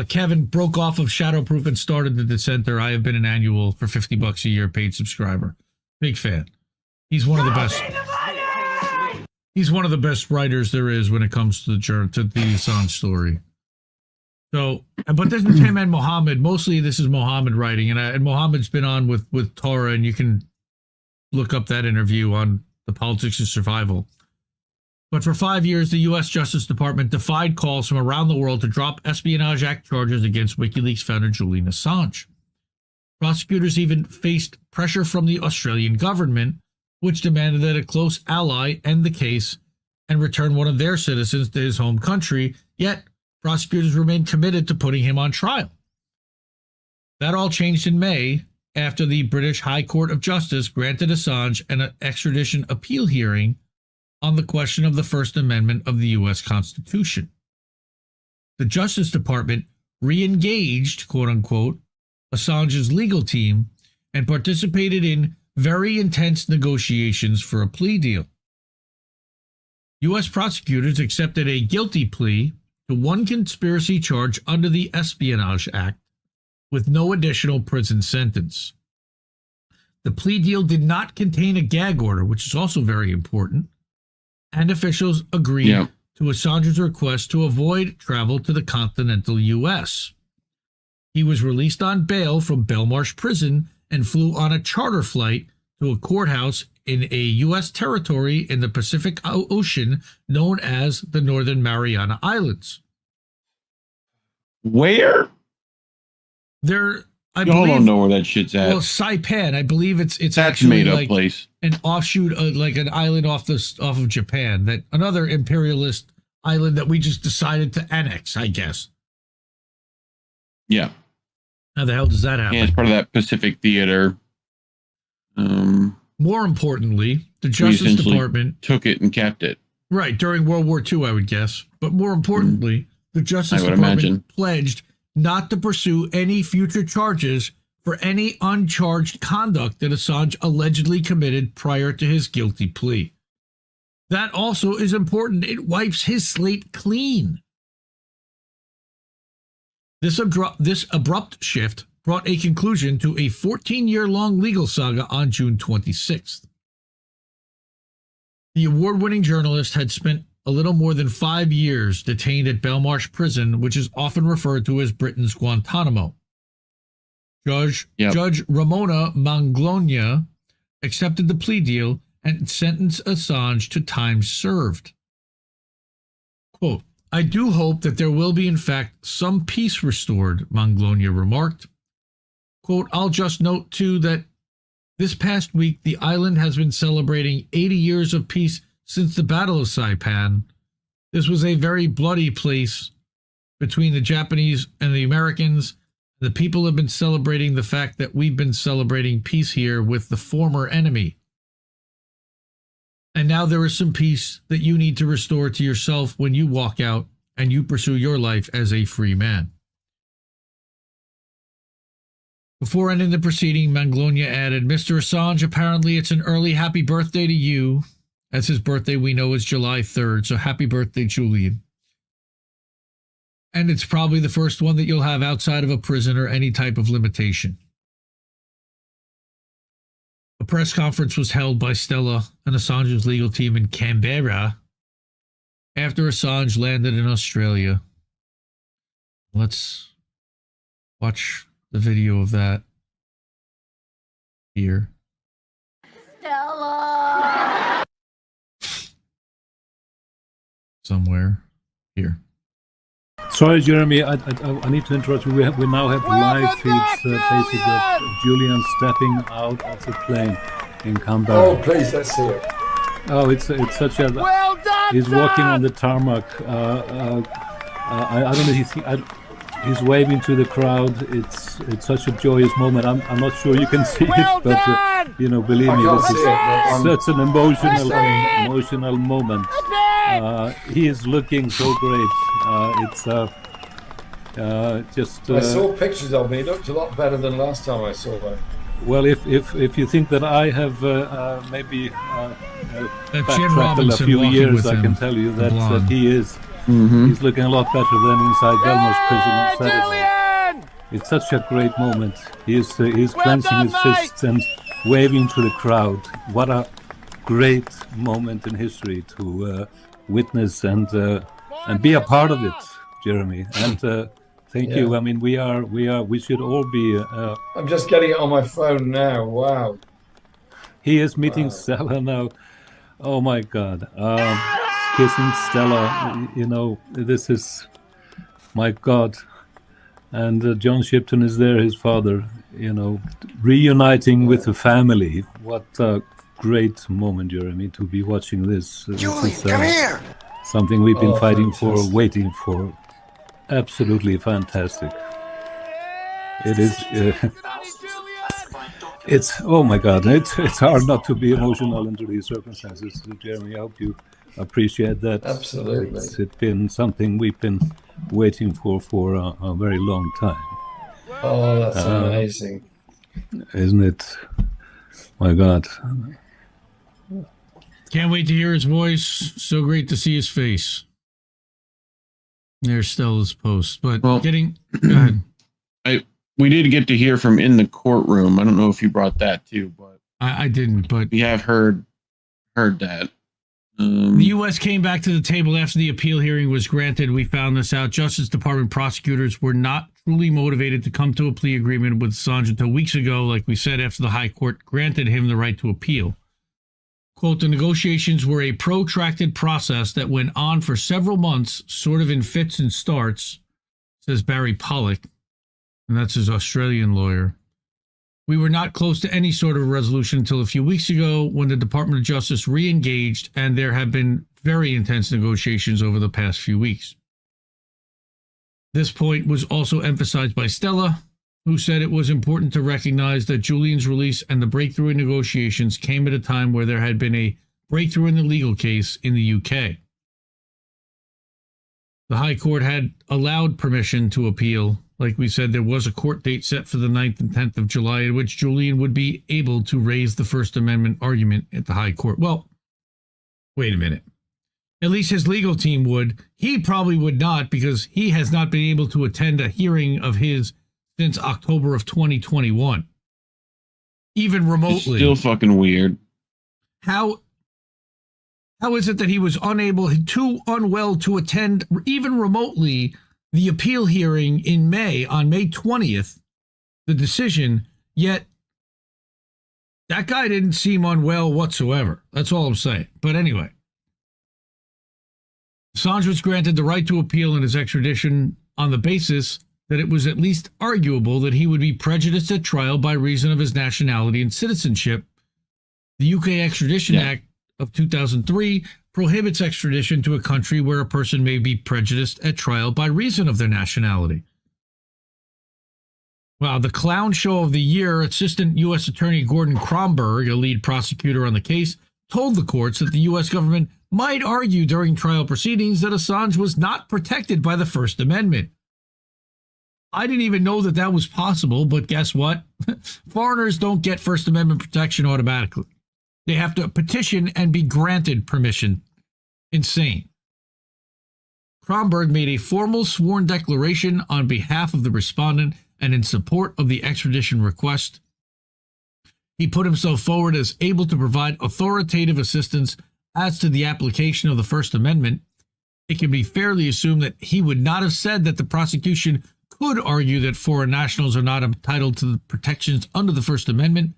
Kevin broke off of Shadowproof and started The Dissenter. I have been an annual for $50 a year paid subscriber. Big fan. He's one of the best. He's one of the best writers there is when it comes to the Assange story. So, but this is him and Mohammed. Mostly this is Mohammed writing, and Mohammed's been on with Torah, and you can look up that interview on The Politics of Survival. But for 5 years, the U.S. Justice Department defied calls from around the world to drop Espionage Act charges against WikiLeaks founder Julian Assange. Prosecutors even faced pressure from the Australian government, which demanded that a close ally end the case and return one of their citizens to his home country, yet prosecutors remained committed to putting him on trial. That all changed in May after the British High Court of Justice granted Assange an extradition appeal hearing on the question of the First Amendment of the U.S. Constitution. The Justice Department re-engaged, quote-unquote, Assange's legal team and participated in very intense negotiations for a plea deal. U.S. prosecutors accepted a guilty plea to one conspiracy charge under the Espionage Act with no additional prison sentence. The plea deal did not contain a gag order, which is also very important, and officials agreed to Assange's request to avoid travel to the continental U.S. He was released on bail from Belmarsh Prison and flew on a charter flight to a courthouse in a U.S. territory in the Pacific Ocean known as the Northern Mariana Islands. Where? I don't know where that shit's at. Well, Saipan, I believe it's that's actually made up like place. An offshoot, like an island off of Japan. That another imperialist island that we just decided to annex, I guess. Yeah. How the hell does that happen? Yeah, it's part of that Pacific Theater. More importantly, the Justice Department took it and kept it. Right, during World War II, I would guess. But more importantly, the Justice Department pledged not to pursue any future charges for any uncharged conduct that Assange allegedly committed prior to his guilty plea. That also is important. It wipes his slate clean. This abrupt shift brought a conclusion to a 14-year-long legal saga on June 26th. The award-winning journalist had spent a little more than 5 years detained at Belmarsh Prison, which is often referred to as Britain's Guantanamo. Judge Ramona Manglona accepted the plea deal and sentenced Assange to time served. Quote, I do hope that there will be, in fact, some peace restored, Manglona remarked. Quote, I'll just note, too, that this past week, the island has been celebrating 80 years of peace since the Battle of Saipan. This was a very bloody place between the Japanese and the Americans. The people have been celebrating the fact that we've been celebrating peace here with the former enemy. And now there is some peace that you need to restore to yourself when you walk out and you pursue your life as a free man. Before ending the proceeding, Manglona added, Mr. Assange, apparently it's an early happy birthday to you. as his birthday we know is July 3rd. So happy birthday, Julian. And it's probably the first one that you'll have outside of a prison or any type of limitation. A press conference was held by Stella and Assange's legal team in Canberra after Assange landed in Australia. Let's watch the video of that here. Stella! Somewhere here. Sorry, Jeremy, I need to interrupt you. We now have live feeds, basically, of Julian stepping out of the plane in Canberra. Oh, please, let's see it. Oh, it's such a... Well done, he's walking on the tarmac. I don't know, he's waving to the crowd. It's such a joyous moment. I'm not sure you can see it, but you know, believe me, this is such an emotional moment. He is looking so great. Just. I saw pictures of him. He looked a lot better than last time I saw him. Well, if you think that I have maybe backtracked a few years, I can tell you that he is. Mm-hmm. He's looking a lot better than inside Belmore's prison on Saturday. It's such a great moment. He's clenching his fists and waving to the crowd. What a great moment in history to witness and be a part of it, Jeremy. And thank you. I mean, we should all be. I'm just getting it on my phone now. Wow. He is meeting Stella now. Oh my God. Kissing Stella, you know, this is, my God. And John Shipton is there, his father, you know, reuniting with the family. What a great moment, Jeremy, to be watching this. Julie, this is, come here! Something we've been fighting fantastic. for, waiting for. Absolutely fantastic. It is. It's, oh my God, it's hard not to be emotional under these circumstances, Jeremy. I hope you appreciate that. Absolutely. It's been something we've been waiting for a very long time. Oh, that's amazing. Isn't it? My God. Can't wait to hear his voice. So great to see his face. There's Stella's post. But go ahead. We did get to hear from in the courtroom. I don't know if you brought that too, but I didn't. But we have heard that. The U.S. came back to the table after the appeal hearing was granted. We found this out. Justice Department prosecutors were not truly motivated to come to a plea agreement with Assange until weeks ago, like we said, after the High Court granted him the right to appeal. Quote, the negotiations were a protracted process that went on for several months, sort of in fits and starts, says Barry Pollock, and that's his Australian lawyer. We were not close to any sort of a resolution until a few weeks ago when the Department of Justice re-engaged, and there have been very intense negotiations over the past few weeks. This point was also emphasized by Stella, who said it was important to recognize that Julian's release and the breakthrough in negotiations came at a time where there had been a breakthrough in the legal case in the UK. The High Court had allowed permission to appeal. Like we said, there was a court date set for the 9th and 10th of July at which Julian would be able to raise the First Amendment argument at the High Court. Well, wait a minute. At least his legal team would. He probably would not, because he has not been able to attend a hearing of his since October of 2021. Even remotely. It's still fucking weird. How is it that he was too unwell to attend even remotely the appeal hearing in May, on May 20th, the decision, yet that guy didn't seem unwell whatsoever. That's all I'm saying. But anyway, Assange was granted the right to appeal in his extradition on the basis that it was at least arguable that he would be prejudiced at trial by reason of his nationality and citizenship. The UK Extradition Act of 2003 prohibits extradition to a country where a person may be prejudiced at trial by reason of their nationality. Wow, the clown show of the year, Assistant U.S. Attorney Gordon Kromberg, a lead prosecutor on the case, told the courts that the U.S. government might argue during trial proceedings that Assange was not protected by the First Amendment. I didn't even know that that was possible, but guess what? Foreigners don't get First Amendment protection automatically. They have to petition and be granted permission. Insane. Kronberg made a formal sworn declaration on behalf of the respondent and in support of the extradition request. He put himself forward as able to provide authoritative assistance as to the application of the First Amendment. It can be fairly assumed that he would not have said that the prosecution could argue that foreign nationals are not entitled to the protections under the First Amendment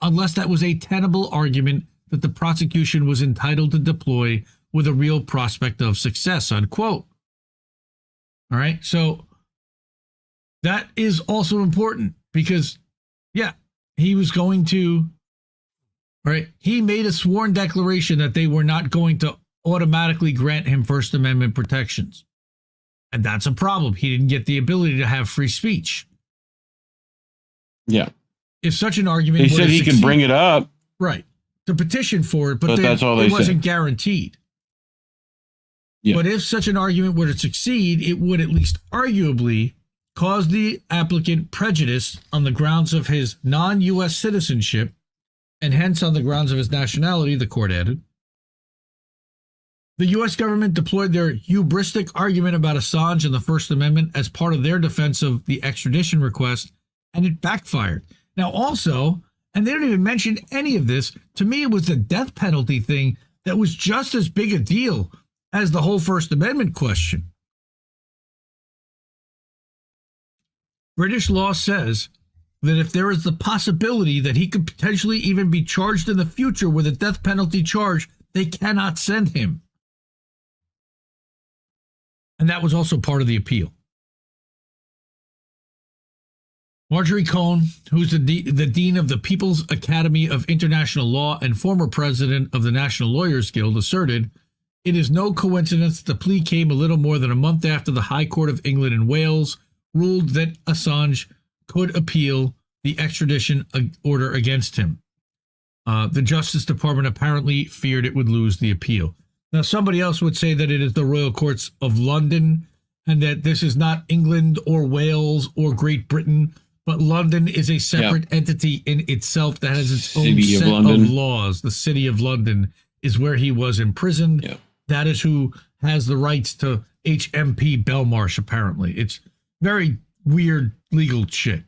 unless that was a tenable argument that the prosecution was entitled to deploy with a real prospect of success, unquote. All right, so that is also important because, yeah, he was going to, all right, he made a sworn declaration that they were not going to automatically grant him First Amendment protections. And that's a problem. He didn't get the ability to have free speech. Yeah. If such an argument, they said he can bring it up, right, to petition for it, but that's all they it wasn't said. Guaranteed. Yeah. But if such an argument were to succeed, it would at least arguably cause the applicant prejudice on the grounds of his non-U.S. citizenship, and hence on the grounds of his nationality, the court added. The U.S. government deployed their hubristic argument about Assange and the First Amendment as part of their defense of the extradition request, and it backfired. Now also, and they don't even mention any of this, to me it was the death penalty thing that was just as big a deal as the whole First Amendment question. British law says that if there is the possibility that he could potentially even be charged in the future with a death penalty charge, they cannot send him. And that was also part of the appeal. Marjorie Cohn, who's the dean of the People's Academy of International Law and former president of the National Lawyers Guild, asserted, "It is no coincidence that the plea came a little more than a month after the High Court of England and Wales ruled that Assange could appeal the extradition order against him. The Justice Department apparently feared it would lose the appeal." Now, somebody else would say that it is the Royal Courts of London and that this is not England or Wales or Great Britain, but London is a separate entity in itself that has its own set of laws. The City of London is where he was imprisoned. Yeah. That is who has the rights to HMP Belmarsh, apparently. It's very weird legal shit.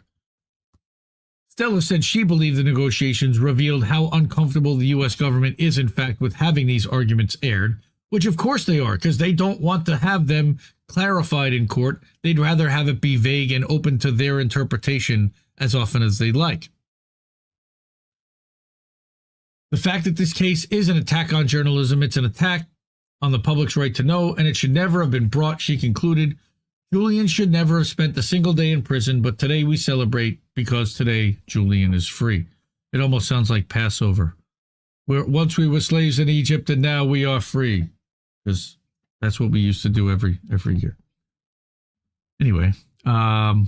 Stella said she believed the negotiations revealed how uncomfortable the U.S. government is, in fact, with having these arguments aired, which of course they are, because they don't want to have them clarified in court. They'd rather have it be vague and open to their interpretation as often as they like. The fact that this case is an attack on journalism, it's an attack on the public's right to know, and it should never have been brought, she concluded. Julian should never have spent a single day in prison, but today we celebrate because today Julian is free. It almost sounds like Passover. Once we were slaves in Egypt and now we are free. Because that's what we used to do every year. Anyway, the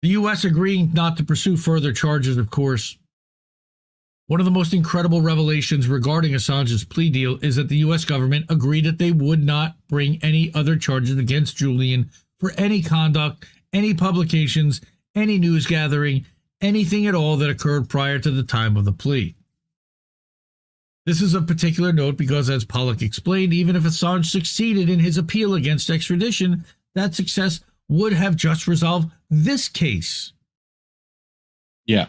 U.S. agreeing not to pursue further charges, of course. One of the most incredible revelations regarding Assange's plea deal is that the U.S. government agreed that they would not bring any other charges against Julian for any conduct, any publications, any news gathering, anything at all that occurred prior to the time of the plea. This is of particular note because, as Pollack explained, even if Assange succeeded in his appeal against extradition, that success would have just resolved this case. Yeah.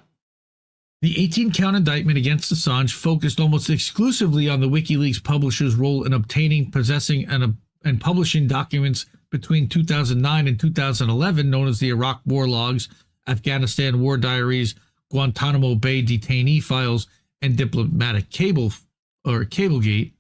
The 18-count indictment against Assange focused almost exclusively on the WikiLeaks publisher's role in obtaining, possessing, and publishing documents between 2009 and 2011, known as the Iraq War Logs, Afghanistan War Diaries, Guantanamo Bay detainee files, and diplomatic Cablegate.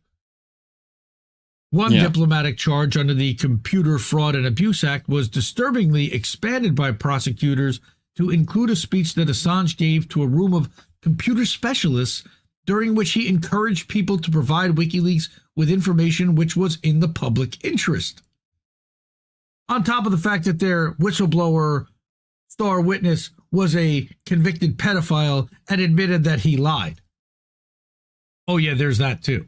One diplomatic charge under the Computer Fraud and Abuse Act was disturbingly expanded by prosecutors to include a speech that Assange gave to a room of computer specialists during which he encouraged people to provide WikiLeaks with information which was in the public interest. On top of the fact that their whistleblower star witness was a convicted pedophile and admitted that he lied. Oh yeah, there's that too.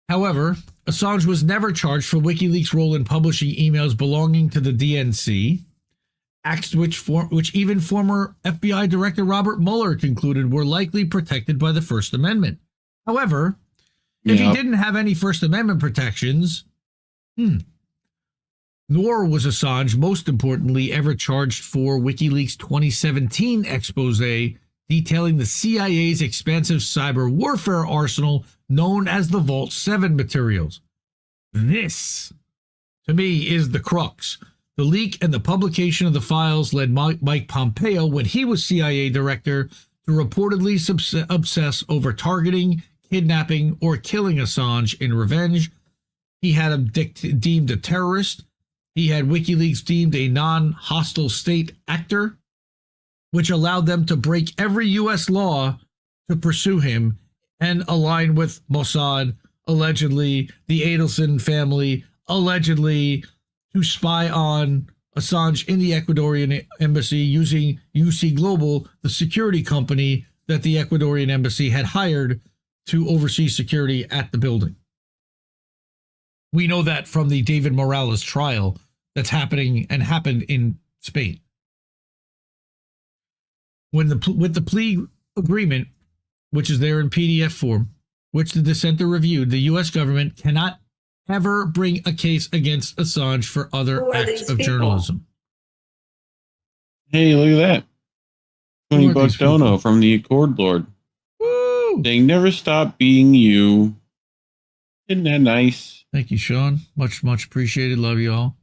However, Assange was never charged for WikiLeaks' role in publishing emails belonging to the DNC, acts which even former FBI Director Robert Mueller concluded were likely protected by the First Amendment. However, if he didn't have any First Amendment protections, nor was Assange, most importantly, ever charged for WikiLeaks' 2017 expose detailing the CIA's expansive cyber warfare arsenal known as the Vault 7 materials. This, to me, is the crux. The leak and the publication of the files led Mike Pompeo, when he was CIA director, to reportedly obsess over targeting, kidnapping, or killing Assange in revenge. He had him deemed a terrorist. He had WikiLeaks deemed a non-hostile state actor, which allowed them to break every U.S. law to pursue him and align with Mossad, allegedly, the Adelson family, allegedly, to spy on Assange in the Ecuadorian embassy using UC Global, the security company that the Ecuadorian embassy had hired to oversee security at the building. We know that from the David Morales trial that's happening and happened in Spain. With the plea agreement, which is there in PDF form, which the dissenter reviewed, the U.S. government cannot ever bring a case against Assange for other acts of journalism. Hey, look at that. 20 bucks dono from the Accord Lord. Woo! Saying never stop being you. Isn't that nice? Thank you, Sean. Much, much appreciated. Love you all.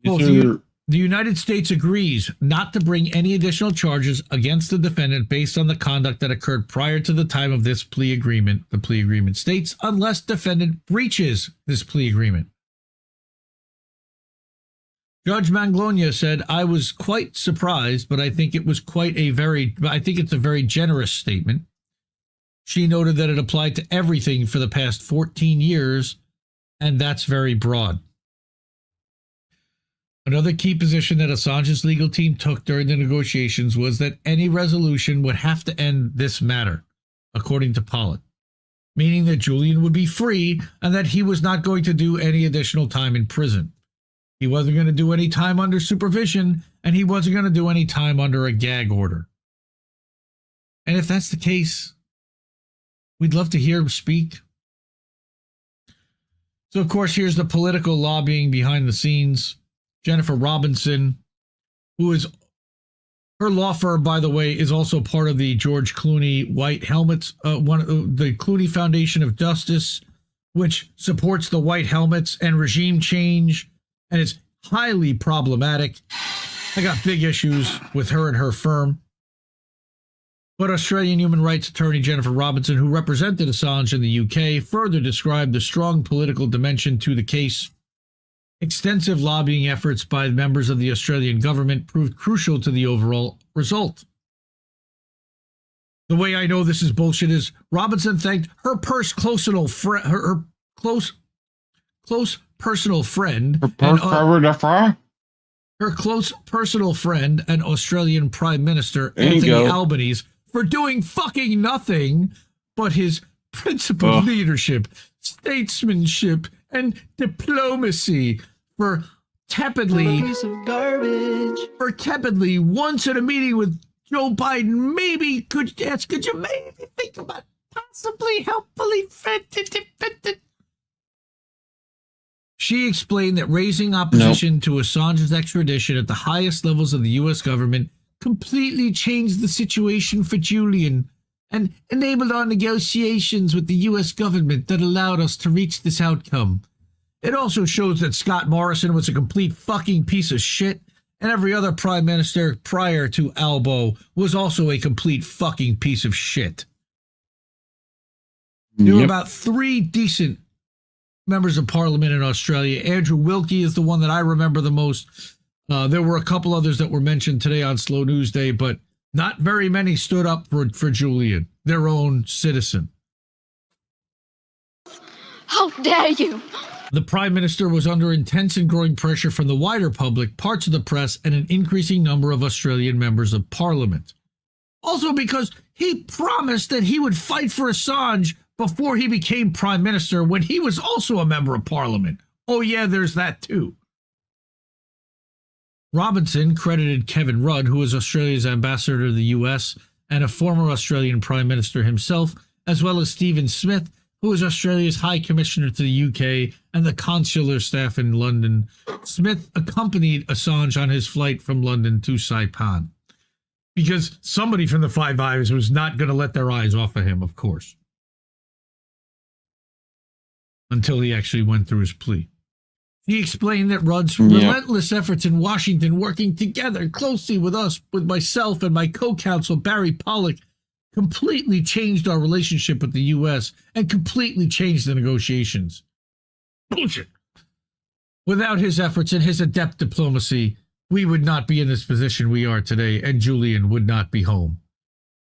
Yes, The United States agrees not to bring any additional charges against the defendant based on the conduct that occurred prior to the time of this plea agreement. The plea agreement states, unless defendant breaches this plea agreement. Judge Manglona said, I was quite surprised, but I think it's a very generous statement. She noted that it applied to everything for the past 14 years, and that's very broad. Another key position that Assange's legal team took during the negotiations was that any resolution would have to end this matter, according to Pollitt, meaning that Julian would be free and that he was not going to do any additional time in prison. He wasn't going to do any time under supervision, and he wasn't going to do any time under a gag order. And if that's the case, we'd love to hear him speak. So, of course, here's the political lobbying behind the scenes. Jennifer Robinson, who is, her law firm, by the way, is also part of the George Clooney White Helmets, the Clooney Foundation of Justice, which supports the White Helmets and regime change, and is highly problematic. I got big issues with her and her firm. But Australian human rights attorney Jennifer Robinson, who represented Assange in the UK, further described the strong political dimension to the case. Extensive lobbying efforts by members of the Australian government proved crucial to the overall result. The way I know this is bullshit is Robinson thanked her close personal friend, her close personal friend and Australian Prime Minister Anthony Albanese for doing fucking nothing but his principled leadership, statesmanship, and diplomacy for tepidly once in a meeting with Joe Biden, maybe could you maybe think about possibly helpfully She explained that raising opposition to Assange's extradition at the highest levels of the U.S. government completely changed the situation for Julian and enabled our negotiations with the U.S. government that allowed us to reach this outcome. It also shows that Scott Morrison was a complete fucking piece of shit, and every other prime minister prior to Albo was also a complete fucking piece of shit. There were about 3 decent members of parliament in Australia. Andrew Wilkie is the one that I remember the most. There were a couple others that were mentioned today on Slow News Day, but not very many stood up for Julian, their own citizen. How dare you! The Prime Minister was under intense and growing pressure from the wider public, parts of the press, and an increasing number of Australian members of Parliament. Also because he promised that he would fight for Assange before he became Prime Minister when he was also a member of Parliament. Oh yeah, there's that too. Robinson credited Kevin Rudd, who was Australia's ambassador to the US and a former Australian Prime Minister himself, as well as Stephen Smith, who was Australia's High Commissioner to the UK and the consular staff in London. Smith accompanied Assange on his flight from London to Saipan, because somebody from the Five Eyes was not going to let their eyes off of him, of course, until he actually went through his plea. He explained that Rudd's relentless efforts in Washington, working together closely with us, with myself and my co-counsel Barry Pollock, completely changed our relationship with the U.S. and completely changed the negotiations. Bullshit. Without his efforts and his adept diplomacy, we would not be in this position we are today, and Julian would not be home.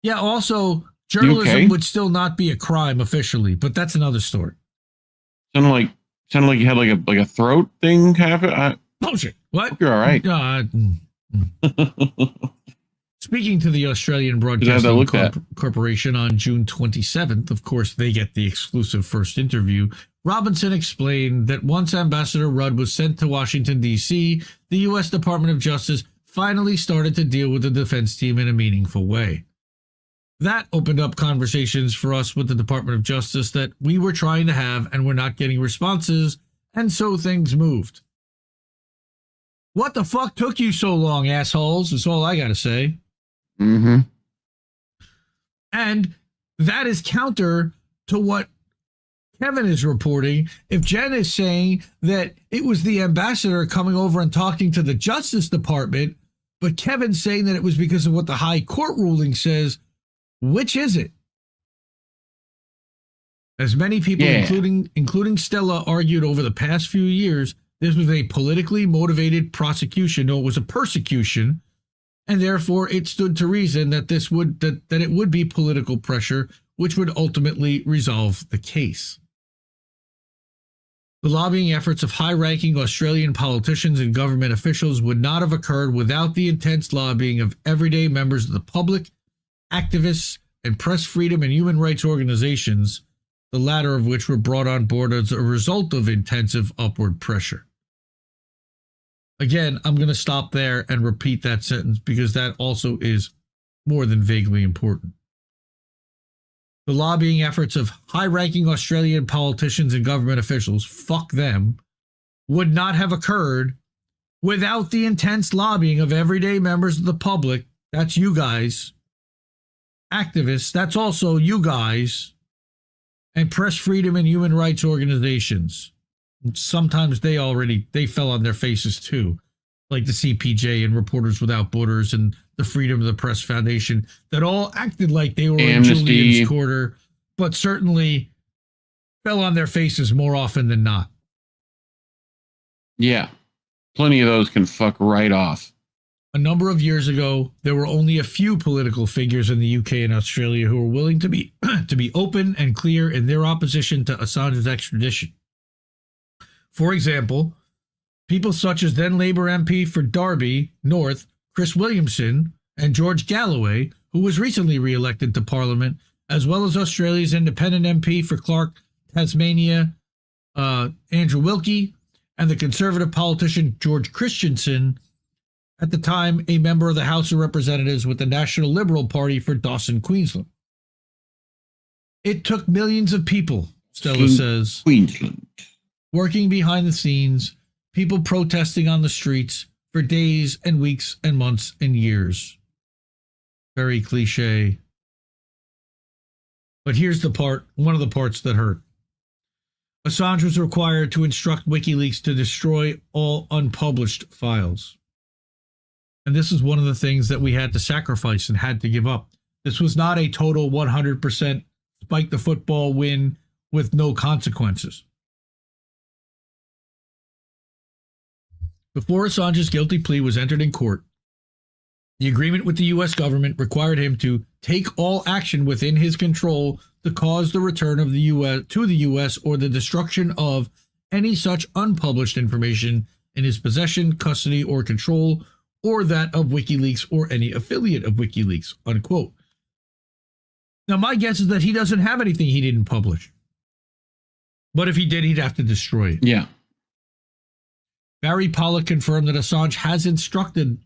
Yeah, also, journalism would still not be a crime officially, but that's another story. Sounded like you had like a throat thing happen. Bullshit. What? Hope you're all right. Speaking to the Australian Broadcasting Corporation on June 27th, of course, they get the exclusive first interview, Robinson explained that once Ambassador Rudd was sent to Washington, D.C., the U.S. Department of Justice finally started to deal with the defense team in a meaningful way. That opened up conversations for us with the Department of Justice that we were trying to have and were not getting responses, and so things moved. What the fuck took you so long, assholes? Is all I gotta say. Mm-hmm. And that is counter to what Kevin is reporting. If Jen is saying that it was the ambassador coming over and talking to the Justice Department, but Kevin's saying that it was because of what the high court ruling says, which is it? As many people, including Stella, argued over the past few years, this was a politically motivated prosecution. No, it was a persecution, and therefore it stood to reason that that it would be political pressure, which would ultimately resolve the case. The lobbying efforts of high-ranking Australian politicians and government officials would not have occurred without the intense lobbying of everyday members of the public, activists, and press freedom and human rights organizations, the latter of which were brought on board as a result of intensive upward pressure. Again, I'm going to stop there and repeat that sentence because that also is more than vaguely important. The lobbying efforts of high-ranking Australian politicians and government officials, fuck them, would not have occurred without the intense lobbying of everyday members of the public, that's you guys, activists, that's also you guys, and press freedom and human rights organizations. Sometimes they fell on their faces too, like the CPJ and Reporters Without Borders and the Freedom of the Press Foundation, that all acted like they were in Julian's quarter, but certainly fell on their faces more often than not. Yeah, plenty of those can fuck right off. A number of years ago, there were only a few political figures in the UK and Australia who were willing to be open and clear in their opposition to Assange's extradition. For example, people such as then Labour MP for Derby North, Chris Williamson, and George Galloway, who was recently re-elected to Parliament, as well as Australia's independent MP for Clark, Tasmania, Andrew Wilkie, and the Conservative politician George Christensen, at the time a member of the House of Representatives with the National Liberal Party for Dawson, Queensland. It took millions of people, Stella says, Queensland, working behind the scenes, people protesting on the streets for days and weeks and months and years. Very cliche. But here's the part, one of the parts that hurt. Assange was required to instruct WikiLeaks to destroy all unpublished files. And this is one of the things that we had to sacrifice and had to give up. This was not a total 100% spike the football win with no consequences. Before Assange's guilty plea was entered in court, the agreement with the U.S. government required him to take all action within his control to cause the return of the U.S. to the U.S. or the destruction of any such unpublished information in his possession, custody, or control, or that of WikiLeaks or any affiliate of WikiLeaks, unquote. Now, my guess is that he doesn't have anything he didn't publish. But if he did, he'd have to destroy it. Yeah. Barry Pollock confirmed that Assange has instructed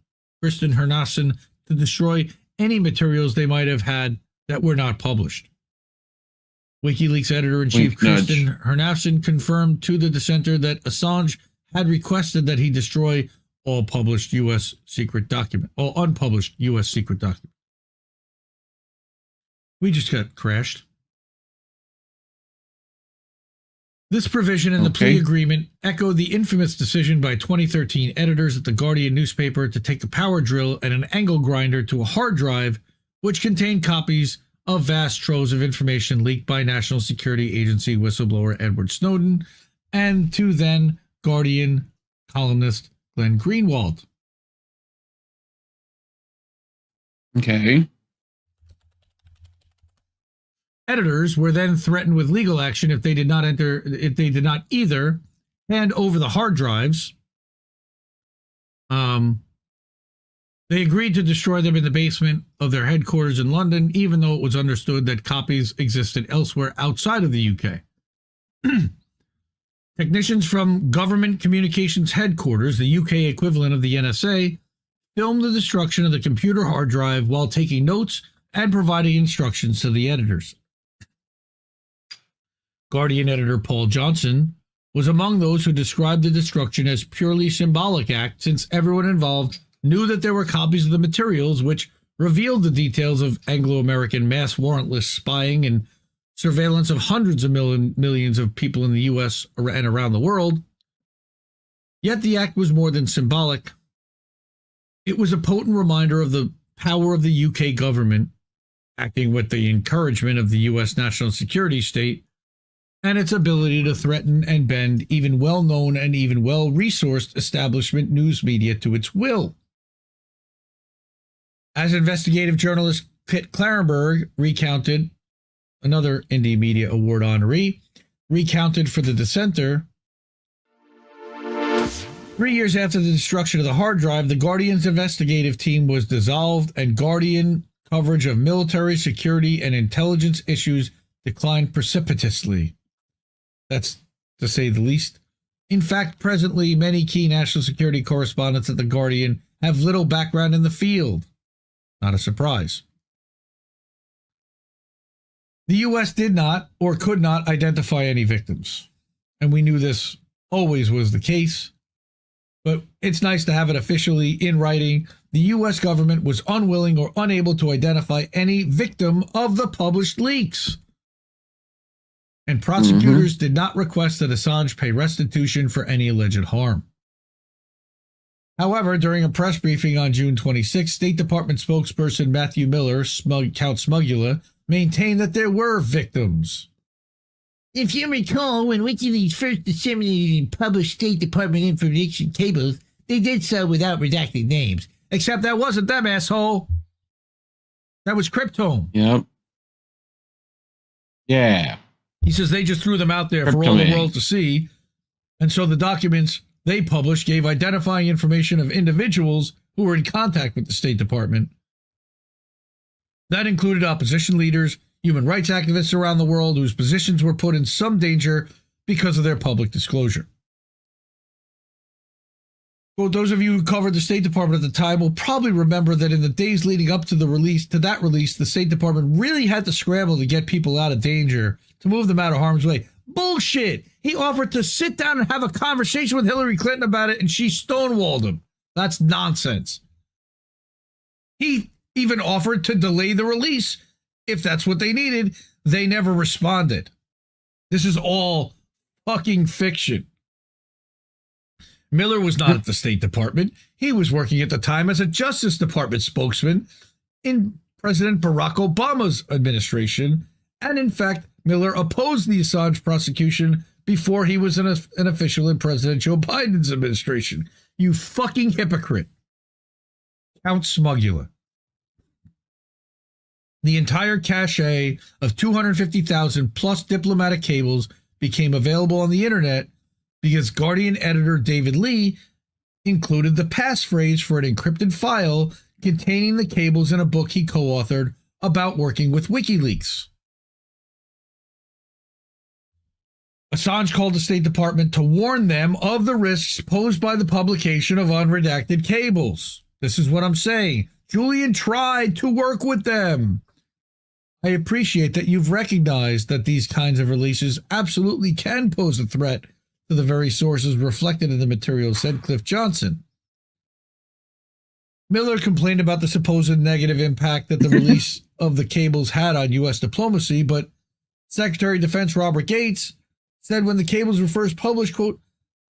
Kristen Hernassen to destroy any materials they might have had that were not published. WikiLeaks editor-in-chief Kristen Hernassen confirmed to the dissenter that Assange had requested that he destroy all unpublished U.S. secret documents. We just got crashed. This provision in the plea agreement echoed the infamous decision by 2013 editors at the Guardian newspaper to take a power drill and an angle grinder to a hard drive, which contained copies of vast troves of information leaked by National Security Agency whistleblower Edward Snowden and to then Guardian columnist Glenn Greenwald. Okay. Editors were then threatened with legal action if they did not either hand over the hard drives. They agreed to destroy them in the basement of their headquarters in London, even though it was understood that copies existed elsewhere outside of the UK. Technicians from Government Communications Headquarters, the UK equivalent of the NSA, filmed the destruction of the computer hard drive while taking notes and providing instructions to the editors. Guardian editor Paul Johnson was among those who described the destruction as purely symbolic act, since everyone involved knew that there were copies of the materials which revealed the details of Anglo-American mass warrantless spying and surveillance of hundreds of millions of people in the U.S. and around the world. Yet the act was more than symbolic. It was a potent reminder of the power of the UK government, acting with the encouragement of the U.S. national security state, and its ability to threaten and bend even well-known and even well-resourced establishment news media to its will. As investigative journalist Kit Clarenberg recounted, another Indie Media Award honoree, recounted for the dissenter, 3 years after the destruction of the hard drive, the Guardian's investigative team was dissolved and Guardian coverage of military, security, and intelligence issues declined precipitously. That's to say the least. In fact, presently, many key national security correspondents at The Guardian have little background in the field. Not a surprise. The U.S. did not or could not identify any victims. And we knew this always was the case. But it's nice to have it officially in writing. The U.S. government was unwilling or unable to identify any victim of the published leaks. And prosecutors did not request that Assange pay restitution for any alleged harm. However, during a press briefing on June 26, State Department spokesperson Matthew Miller, Count Smugula, maintained that there were victims. If you recall, when WikiLeaks first disseminated and published State Department information cables, they did so without redacting names. Except that wasn't them, asshole. That was Cryptome. Yep. Yeah. He says they just threw them out there for all the world to see. And so the documents they published gave identifying information of individuals who were in contact with the State Department. That included opposition leaders, human rights activists around the world whose positions were put in some danger because of their public disclosure. Well, those of you who covered the State Department at the time will probably remember that in the days leading up to the release, the State Department really had to scramble to get people out of danger, to move them out of harm's way. Bullshit! He offered to sit down and have a conversation with Hillary Clinton about it, and she stonewalled him. That's nonsense. He even offered to delay the release if that's what they needed. They never responded. This is all fucking fiction. Miller was not at the State Department. He was working at the time as a Justice Department spokesman in President Barack Obama's administration. And in fact, Miller opposed the Assange prosecution before he was an official in President Joe Biden's administration. You fucking hypocrite. Count Smugula. The entire cache of 250,000 plus diplomatic cables became available on the internet because Guardian editor David Lee included the passphrase for an encrypted file containing the cables in a book he co-authored about working with WikiLeaks. Assange called the State Department to warn them of the risks posed by the publication of unredacted cables. This is what I'm saying. Julian tried to work with them. I appreciate that you've recognized that these kinds of releases absolutely can pose a threat to the very sources reflected in the material, said Cliff Johnson. Miller complained about the supposed negative impact that the release of the cables had on U.S. diplomacy, but Secretary of Defense Robert Gates said when the cables were first published, quote,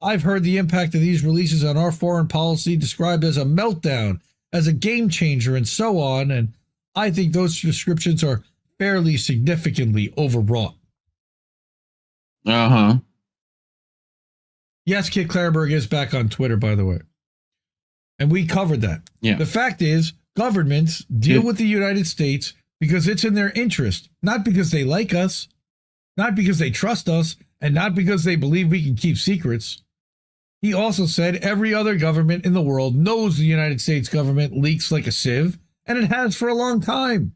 "I've heard the impact of these releases on our foreign policy described as a meltdown, as a game changer, and so on, and I think those descriptions are fairly significantly overwrought." Uh-huh. Yes, Kit Clareberg is back on Twitter, by the way. And we covered that. Yeah. The fact is, governments deal with the United States because it's in their interest, not because they like us, not because they trust us, and not because they believe we can keep secrets. He also said every other government in the world knows the United States government leaks like a sieve, and it has for a long time.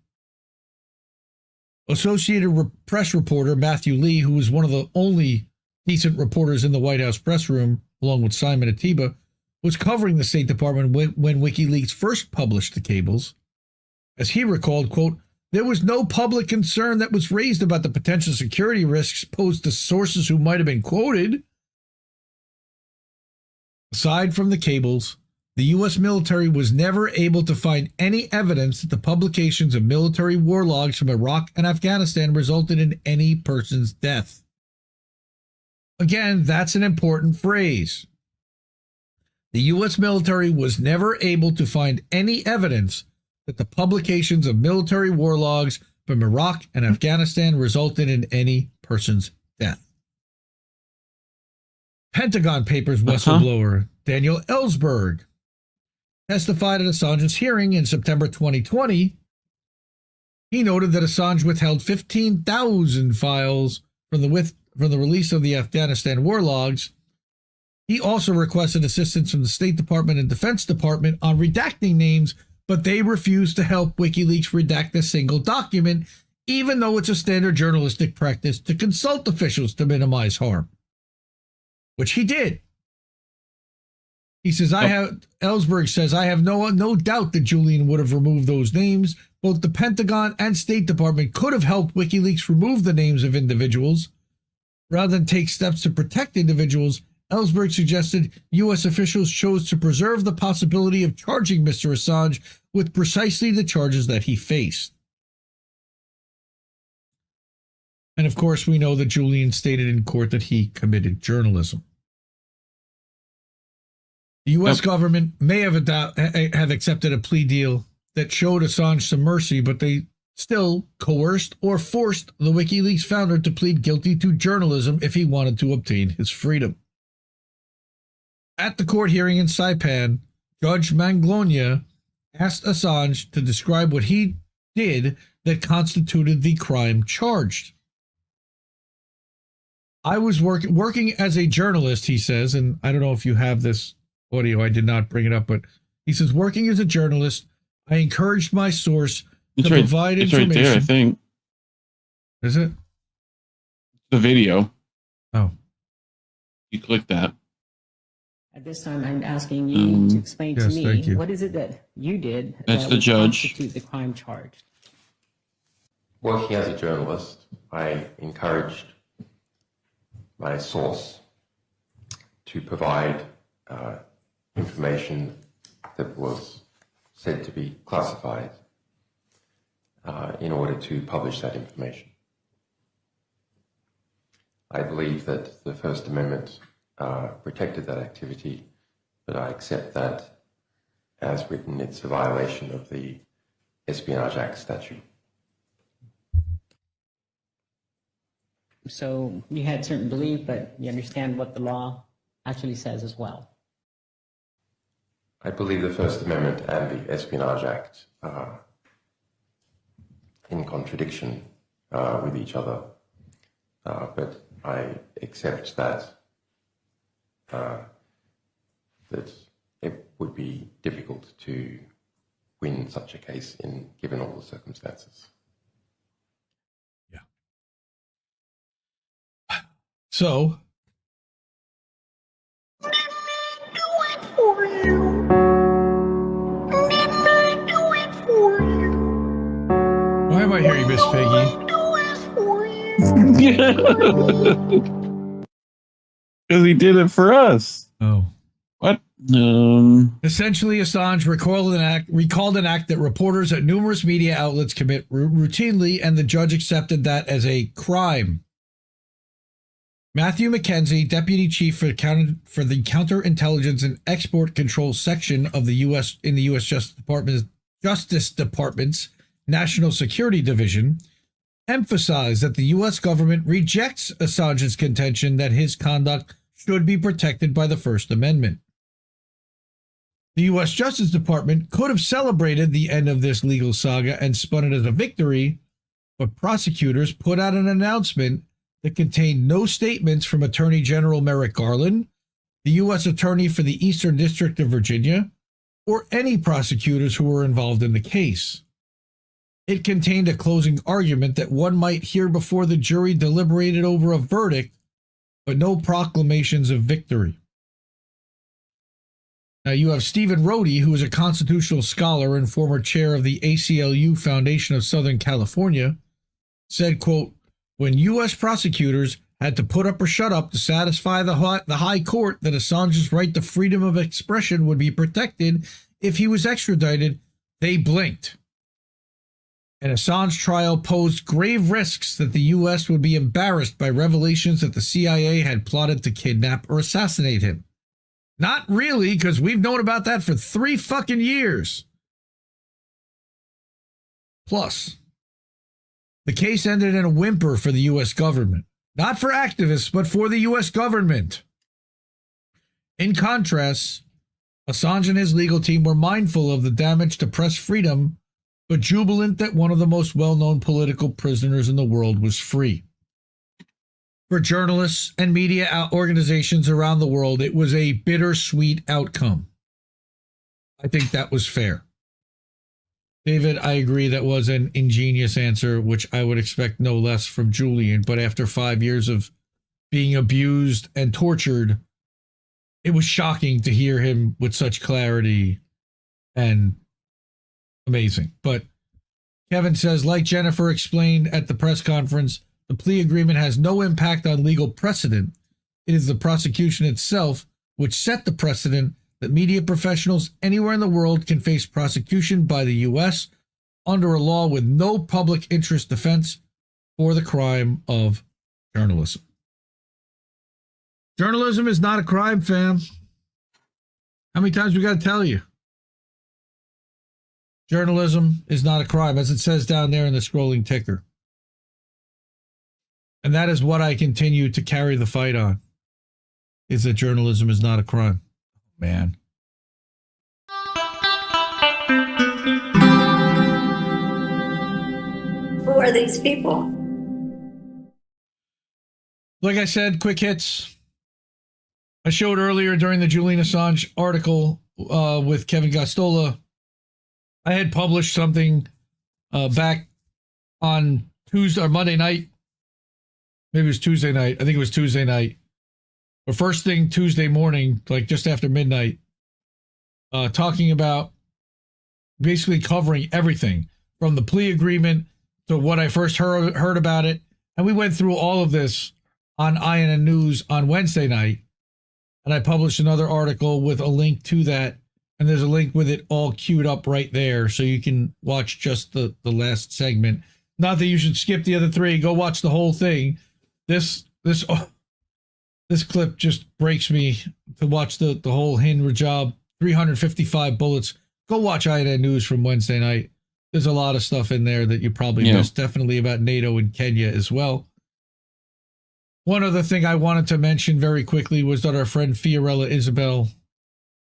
Associated Press reporter Matthew Lee, who was one of the only decent reporters in the White House press room, along with Simon Atiba, was covering the State Department when WikiLeaks first published the cables. As he recalled, quote, "There was no public concern that was raised about the potential security risks posed to sources who might have been quoted. Aside from the cables, the U.S. military was never able to find any evidence that the publications of military war logs from Iraq and Afghanistan resulted in any person's death." Again, that's an important phrase. The U.S. military was never able to find any evidence that the publications of military war logs from Iraq and Afghanistan resulted in any person's death. Pentagon Papers whistleblower Daniel Ellsberg testified at Assange's hearing in September 2020. He noted that Assange withheld 15,000 files from the release of the Afghanistan war logs. He also requested assistance from the State Department and Defense Department on redacting names, but they refused to help WikiLeaks redact a single document, even though it's a standard journalistic practice to consult officials to minimize harm, which he did. He says, Ellsberg says, "I have no doubt that Julian would have removed those names. Both the Pentagon and State Department could have helped WikiLeaks remove the names of individuals. Rather than take steps to protect individuals, Ellsberg suggested U.S. officials chose to preserve the possibility of charging Mr. Assange with precisely the charges that he faced." And of course, we know that Julian stated in court that he committed journalism. The U.S. government may have accepted a plea deal that showed Assange some mercy, but they still coerced or forced the WikiLeaks founder to plead guilty to journalism if he wanted to obtain his freedom. At the court hearing in Saipan, Judge Manglonia asked Assange to describe what he did that constituted the crime charged. "I was working as a journalist," he says, and I don't know if you have this audio, I did not bring it up, but he says, "Working as a journalist, I encouraged my source to provide information." It's right there, I think. Is it? The video. Oh. You click that. At this time, I'm asking you to explain to me, what is it that you did that would constitute the crime charged? Working as a journalist, I encouraged my source to provide information that was said to be classified in order to publish that information. I believe that the First Amendment protected that activity, but I accept that as written, it's a violation of the Espionage Act statute. So you had certain belief, but you understand what the law actually says as well. I believe the First Amendment and the Espionage Act are in contradiction with each other, but I accept that that it would be difficult to win such a case given all the circumstances. So, Let me do it for you. Let me do it for you. why am I hearing Miss Piggy? Do it for you. Because he did it for us. Oh. What? Essentially, Assange recalled an act that reporters at numerous media outlets commit routinely, and the judge accepted that as a crime. Matthew McKenzie, deputy chief for the Counterintelligence and Export Control section of the U.S. in the U.S. Justice Department's National Security Division, emphasized that the U.S. government rejects Assange's contention that his conduct should be protected by the First Amendment. The U.S. Justice Department could have celebrated the end of this legal saga and spun it as a victory, but prosecutors put out an announcement that contained no statements from Attorney General Merrick Garland, the U.S. Attorney for the Eastern District of Virginia, or any prosecutors who were involved in the case. It contained a closing argument that one might hear before the jury deliberated over a verdict, but no proclamations of victory. Now you have Stephen Rohde, who is a constitutional scholar and former chair of the ACLU Foundation of Southern California, said, quote, when U.S. prosecutors had to put up or shut up to satisfy the high court that Assange's right to freedom of expression would be protected if he was extradited, they blinked. An Assange trial posed grave risks that the U.S. would be embarrassed by revelations that the CIA had plotted to kidnap or assassinate him. Not really, because we've known about that for 3 fucking years. Plus, the case ended in a whimper for the U.S. government. Not for activists, but for the U.S. government. In contrast, Assange and his legal team were mindful of the damage to press freedom, but jubilant that one of the most well-known political prisoners in the world was free. For journalists and media organizations around the world, it was a bittersweet outcome. I think that was fair. David, I agree that was an ingenious answer, which I would expect no less from Julian, but after 5 years of being abused and tortured, it was shocking to hear him with such clarity and amazing. But Kevin says, like Jennifer explained at the press conference, the plea agreement has no impact on legal precedent. It is the prosecution itself which set the precedent that media professionals anywhere in the world can face prosecution by the U.S. under a law with no public interest defense for the crime of journalism. Journalism is not a crime, fam. How many times we got to tell you? Journalism is not a crime, as it says down there in the scrolling ticker. And that is what I continue to carry the fight on, is that journalism is not a crime. Man. Who are these people? Like I said, quick hits. I showed earlier during the Julian Assange article with Kevin Gostola, I had published something back on Tuesday or Monday night. Maybe it was Tuesday night. I think it was Tuesday night. Or first thing Tuesday morning, like just after midnight, talking about basically covering everything from the plea agreement to what I first heard about it. And we went through all of this on INN News on Wednesday night. And I published another article with a link to that. And there's a link with it all queued up right there. So you can watch just the last segment. Not that you should skip the other 3. Go watch the whole thing. This clip just breaks me to watch the whole Hind Rajab 355 bullets. Go watch INN News from Wednesday night. There's a lot of stuff in there that you probably missed. Definitely about NATO and Kenya as well. One other thing I wanted to mention very quickly was that our friend Fiorella Isabel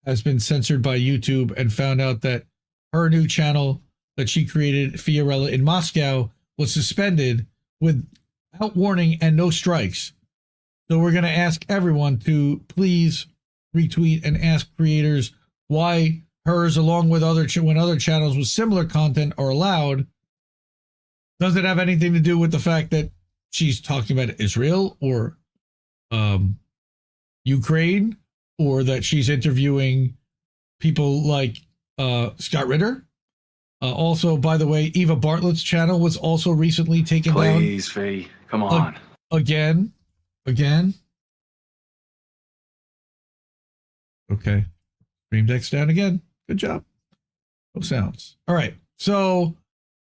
has been censored by YouTube and found out that her new channel that she created, Fiorella in Moscow, was suspended without warning and no strikes. So we're going to ask everyone to please retweet and ask creators why hers, along with when other channels with similar content are allowed. Does it have anything to do with the fact that she's talking about Israel or Ukraine, or that she's interviewing people like Scott Ritter. Also, by the way, Eva Bartlett's channel was also recently taken down. Please, V, come on. Again. Okay. Stream Deck's down again. Good job. No sounds. All right. So,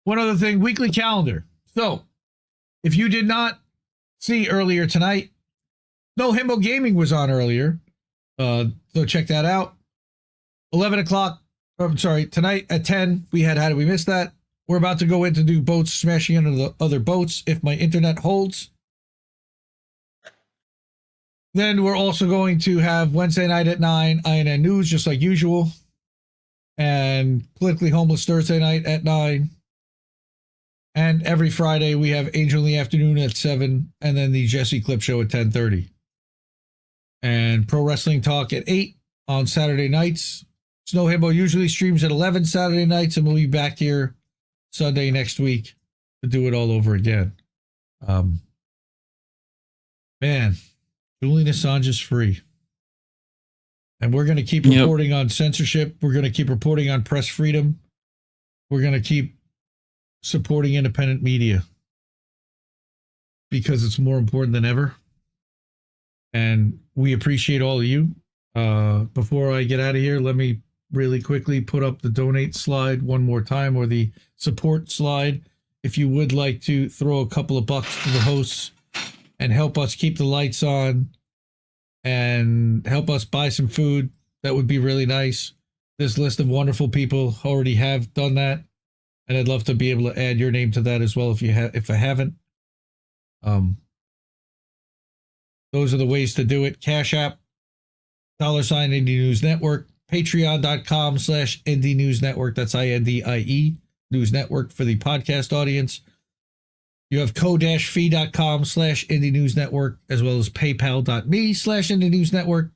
one other thing, weekly calendar. So, if you did not see earlier tonight, No Himbo Gaming was on earlier. So check that out. 11 o'clock. I'm sorry, tonight at 10, we had How Did We Miss That? We're about to go in to do boats smashing into the other boats if my internet holds. Then we're also going to have Wednesday night at 9, INN News, just like usual. And Politically Homeless Thursday night at 9. And every Friday we have Angel in the Afternoon at 7, and then the Jesse Clip Show at 10:30. And Pro Wrestling Talk at 8 on Saturday nights. Snow Himbo usually streams at 11 Saturday nights, and we'll be back here Sunday next week to do it all over again. Man, Julian Assange is free. And we're going to keep reporting on censorship. We're going to keep reporting on press freedom. We're going to keep supporting independent media because it's more important than ever. And we appreciate all of you. Before I get out of here, let me really quickly put up the donate slide one more time, or the support slide. If you would like to throw a couple of bucks to the hosts and help us keep the lights on and help us buy some food, that would be really nice. This list of wonderful people already have done that, and I'd love to be able to add your name to that as well if I haven't. Those are the ways to do it. Cash App, $, Indie News Network, patreon.com/Indie News Network. That's INDIE News Network for the podcast audience. You have co-fi.com/Indie News Network, as well as paypal.me/Indie News Network,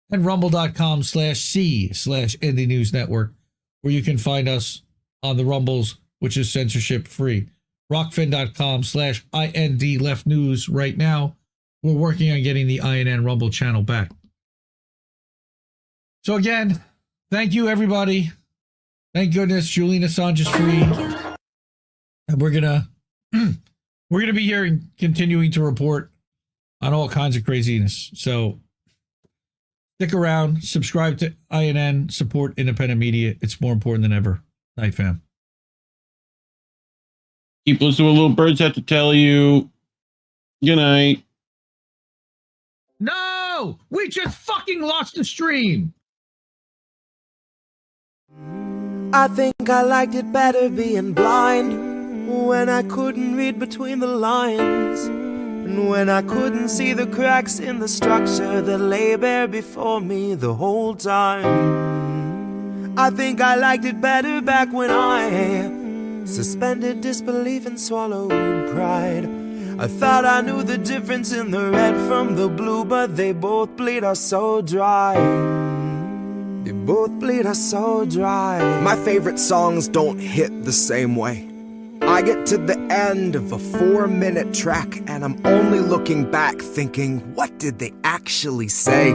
and rumble.com/C/Indie News Network, where you can find us on the Rumbles, which is censorship free. Rockfin.com/IND Left News right now. We're working on getting the INN Rumble channel back. So again, thank you, everybody. Thank goodness Julian Assange is free. And we're gonna be here and continuing to report on all kinds of craziness. So stick around, subscribe to INN, support independent media. It's more important than ever. Night, fam. Keep listening to what little birds have to tell you. Good night. No! We just fucking lost the stream! I think I liked it better being blind, when I couldn't read between the lines, and when I couldn't see the cracks in the structure that lay bare before me the whole time. I think I liked it better back when I suspended disbelief and swallowed pride. I thought I knew the difference in the red from the blue, but they both bleed us so dry. They both bleed us so dry. My favorite songs don't hit the same way. I get to the end of a 4-minute track and I'm only looking back thinking, what did they actually say?